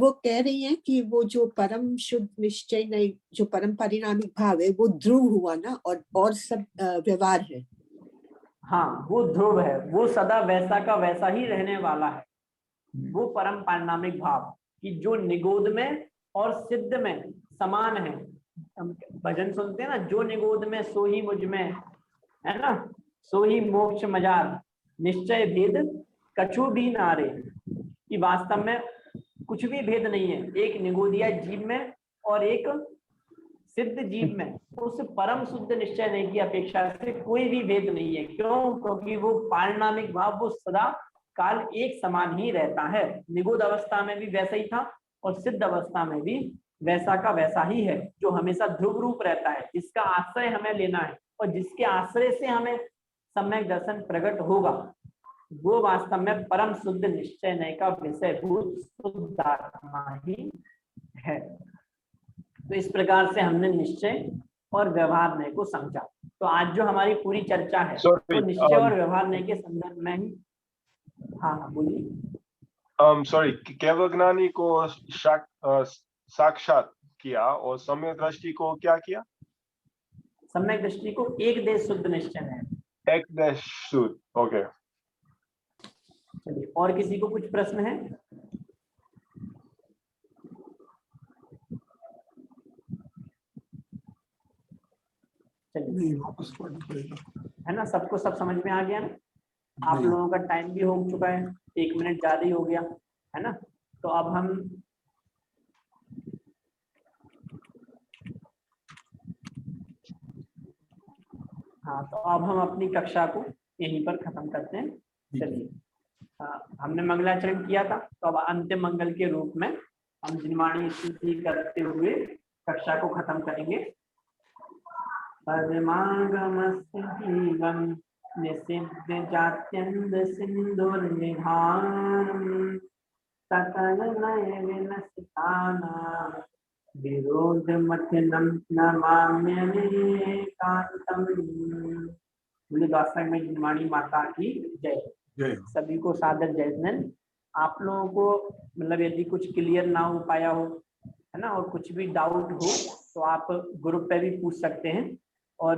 वो कह रही हैं कि वो जो परम शुद्ध निश्चय नहीं, जो परम परिणामिक भाव है वो ध्रुव हुआ ना, और सब व्यवहार है। हाँ, वो ध्रुव है, वो सदा वैसा का वैसा ही रहने वाला है। वो परम परिणामिक भाव कि जो निगोद में और सिद्ध में समान है। हम भजन सुनते हैं ना, जो निगोद में सो ही मुझ में, है ना, सो ही मोक्ष मजार, निश्चय भेद कछु भी नारे, कि वास्तव में कुछ भी भेद नहीं है एक निगोदिया जीव में और एक सिद्ध जीव में। उस परम शुद्ध निश्चय नहीं की अपेक्षा से कोई भी भेद नहीं है। क्यों? क्योंकि वो पारिणामिक भाव वो सदा काल एक समान ही रहता है। निगोद अवस्था में भी वैसा ही था और सिद्ध अवस्था में भी वैसा का वैसा ही है, जो हमेशा ध्रुव रूप रहता है, जिसका आश्रय हमें लेना है और जिसके आश्रय से हमें सम्यक दर्शन प्रकट होगा, वो वास्तव में परम शुद्ध निश्चय नय का विषय भूत शुद्ध आत्मा ही है। तो इस प्रकार से हमने निश्चय और व्यवहार नय को समझा। तो आज जो हमारी पूरी चर्चा है वो निश्चय और व्यवहार नय के संदर्भ में ही। हाँ बोलिए। सॉरी, केवल ज्ञानी को साक्षात किया और सम्यक दृष्टि को क्या किया? सम्यक दृष्टि को एक देश शुद्ध निश्चय है। एक देश शुद्ध, ओके। चलिए, और किसी को कुछ प्रश्न है? चलिए, वापस पढ़ना पड़ेगा, है ना, सबको सब समझ में आ गया ना? आप लोगों का टाइम भी हो चुका है, 1 मिनट ज्यादा ही हो गया है ना। तो अब हम हाँ, तो अब हम अपनी कक्षा को यहीं पर खत्म करते हैं। चलिए, हमने मंगलाचरण किया था, तो अब अंतिम मंगल के रूप में हम जिनवाणी स्तुति करते हुए कक्षा को खत्म करेंगे। पद्मागमस्तीवं निषिद्ध जात्यन्द सिंधुर्निधानम् सकलनय विनसितानां विरोधमथिनं नमाम्यनेकान्तम्। में जिनवाणी माता की जय। सभी को सादर जय जैन। आप लोगों को मतलब यदि कुछ क्लियर ना हो पाया हो, है ना, और कुछ भी डाउट हो तो आप ग्रुप पे भी पूछ सकते हैं और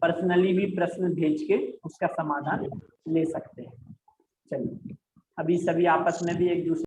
पर्सनली भी प्रश्न भेज के उसका समाधान ले सकते हैं। चलिए, अभी सभी आपस में भी एक दूसरे